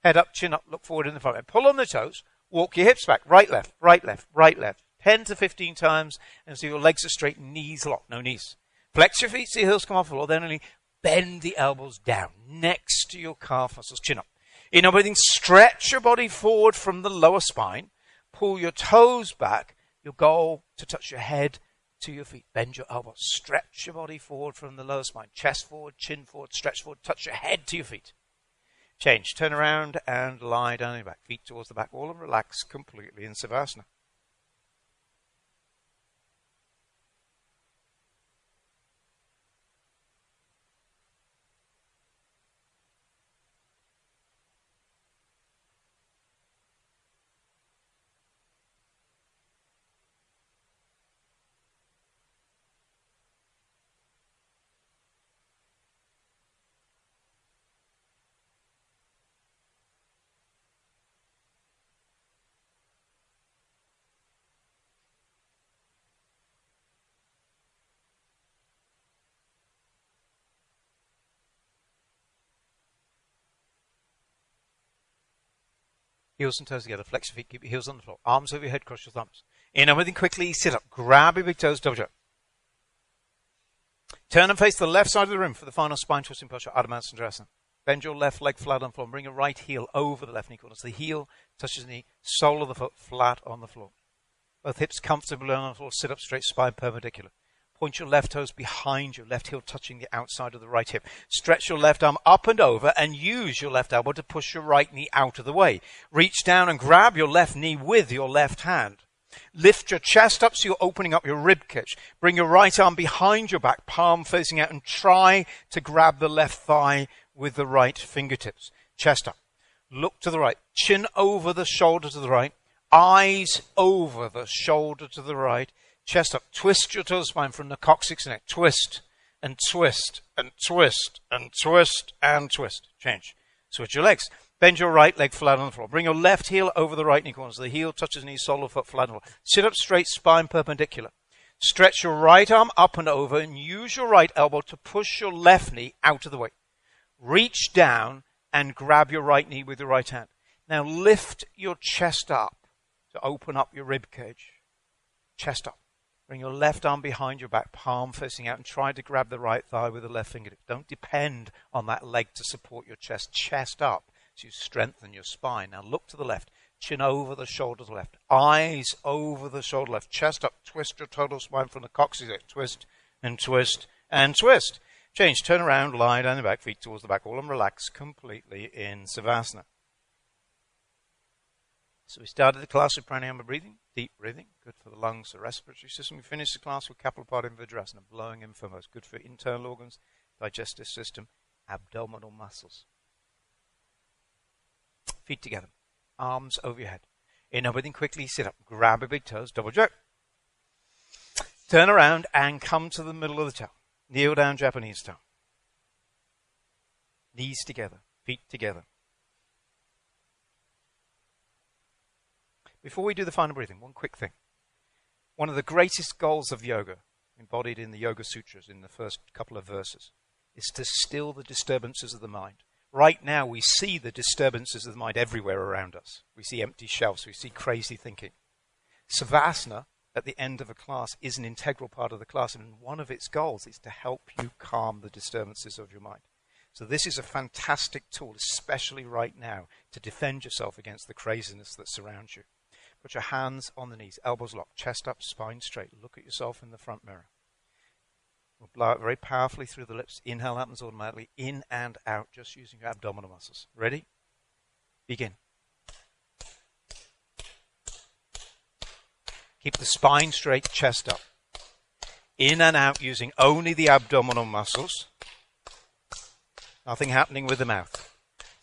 Head up, chin up, look forward in the front. Pull on the toes, walk your hips back, right, left, right, left, right, left. 10 to 15 times, and so your legs are straight, knees locked, no knees. Flex your feet, see your heels come off the floor, then only bend the elbows down, next to your calf muscles, chin up. Inhale, breathing, stretch your body forward from the lower spine. Pull your toes back. Your goal to touch your head to your feet. Bend your elbows. Stretch your body forward from the lower spine. Chest forward, chin forward, stretch forward. Touch your head to your feet. Change. Turn around and lie down on your back. Feet towards the back wall and relax completely in savasana. Heels and toes together. Flex your feet. Keep your heels on the floor. Arms over your head. Cross your thumbs. Inhale, breathing quickly. Sit up. Grab your big toes. Double jump. Turn and face the left side of the room for the final spine twisting posture. Ardha Matsyendrasana. Bend your left leg flat on the floor. Bring your right heel over the left knee corner. So the heel touches the knee. Sole of the foot flat on the floor. Both hips comfortably on the floor. Sit up straight. Spine perpendicular. Point your left toes behind your left heel, touching the outside of the right hip. Stretch your left arm up and over and use your left elbow to push your right knee out of the way. Reach down and grab your left knee with your left hand. Lift your chest up so you're opening up your rib cage. Bring your right arm behind your back, palm facing out, and try to grab the left thigh with the right fingertips. Chest up. Look to the right. Chin over the shoulder to the right. Eyes over the shoulder to the right. Chest up. Twist your toe spine from the coccyx neck. Twist and twist and twist and twist and twist. Change. Switch your legs. Bend your right leg flat on the floor. Bring your left heel over the right knee corner. So the heel touches knee, sole of foot flat on the floor. Sit up straight, spine perpendicular. Stretch your right arm up and over and use your right elbow to push your left knee out of the way. Reach down and grab your right knee with your right hand. Now lift your chest up to open up your rib cage. Chest up. Bring your left arm behind your back, palm facing out, and try to grab the right thigh with the left fingertip. Don't depend on that leg to support your chest. Chest up so you strengthen your spine. Now look to the left. Chin over the shoulder to the left. Eyes over the shoulder left. Chest up. Twist your total spine from the coccyx. Twist and twist and twist. Change. Turn around. Lie down the back. Feet towards the back wall and relax completely in savasana. So we started the class with pranayama breathing, deep breathing, good for the lungs, the respiratory system. We finished the class with Kapalabhati Vajrasana, blowing in foremost, good for internal organs, digestive system, abdominal muscles. Feet together, arms over your head. Inhale, breathing quickly, sit up, grab your big toes, double jerk. Turn around and come to the middle of the toe. Kneel down, Japanese style. Knees together, feet together. Before we do the final breathing, one quick thing. One of the greatest goals of yoga, embodied in the Yoga Sutras in the first couple of verses, is to still the disturbances of the mind. Right now, we see the disturbances of the mind everywhere around us. We see empty shelves. We see crazy thinking. Savasana, at the end of a class, is an integral part of the class, and one of its goals is to help you calm the disturbances of your mind. So this is a fantastic tool, especially right now, to defend yourself against the craziness that surrounds you. Put your hands on the knees, elbows locked, chest up, spine straight. Look at yourself in the front mirror. We'll blow it very powerfully through the lips. Inhale happens automatically, in and out, just using your abdominal muscles. Ready? Begin. Keep the spine straight, chest up. In and out using only the abdominal muscles. Nothing happening with the mouth.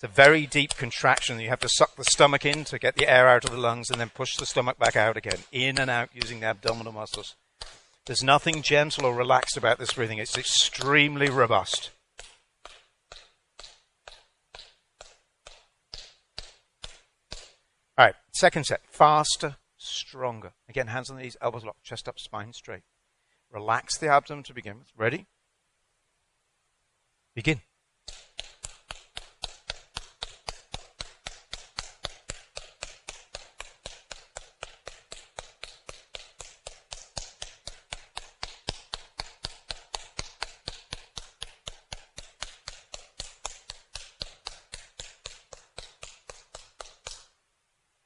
It's a very deep contraction. You have to suck the stomach in to get the air out of the lungs and then push the stomach back out again. In and out using the abdominal muscles. There's nothing gentle or relaxed about this breathing. It's extremely robust. All right, second set. Faster, stronger. Again, hands on the knees, elbows locked, chest up, spine straight. Relax the abdomen to begin with. Ready? Begin.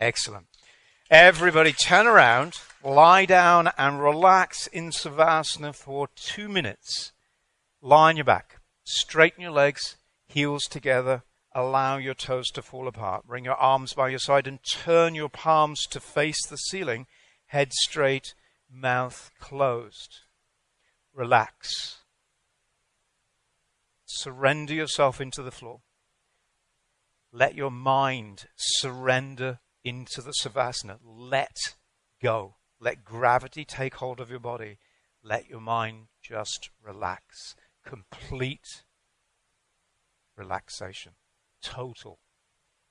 Excellent. Everybody turn around, lie down and relax in savasana for 2 minutes. Lie on your back. Straighten your legs, heels together. Allow your toes to fall apart. Bring your arms by your side and turn your palms to face the ceiling. Head straight, mouth closed. Relax. Surrender yourself into the floor. Let your mind surrender into the savasana. Let go. Let gravity take hold of your body. Let your mind just relax. Complete relaxation. Total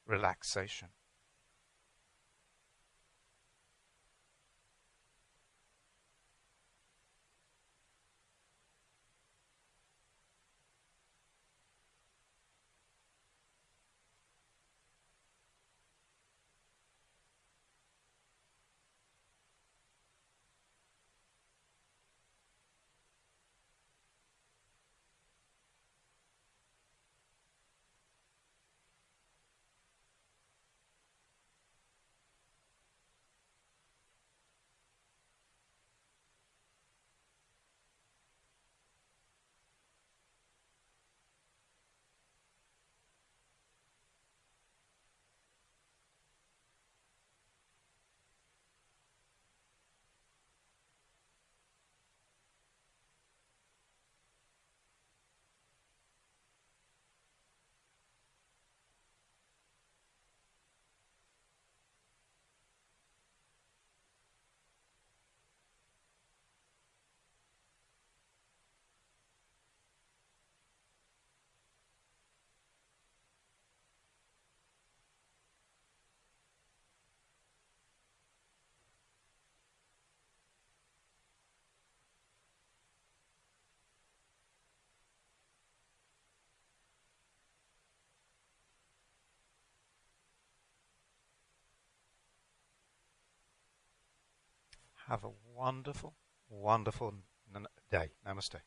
relaxation. Have a wonderful, wonderful day. Namaste.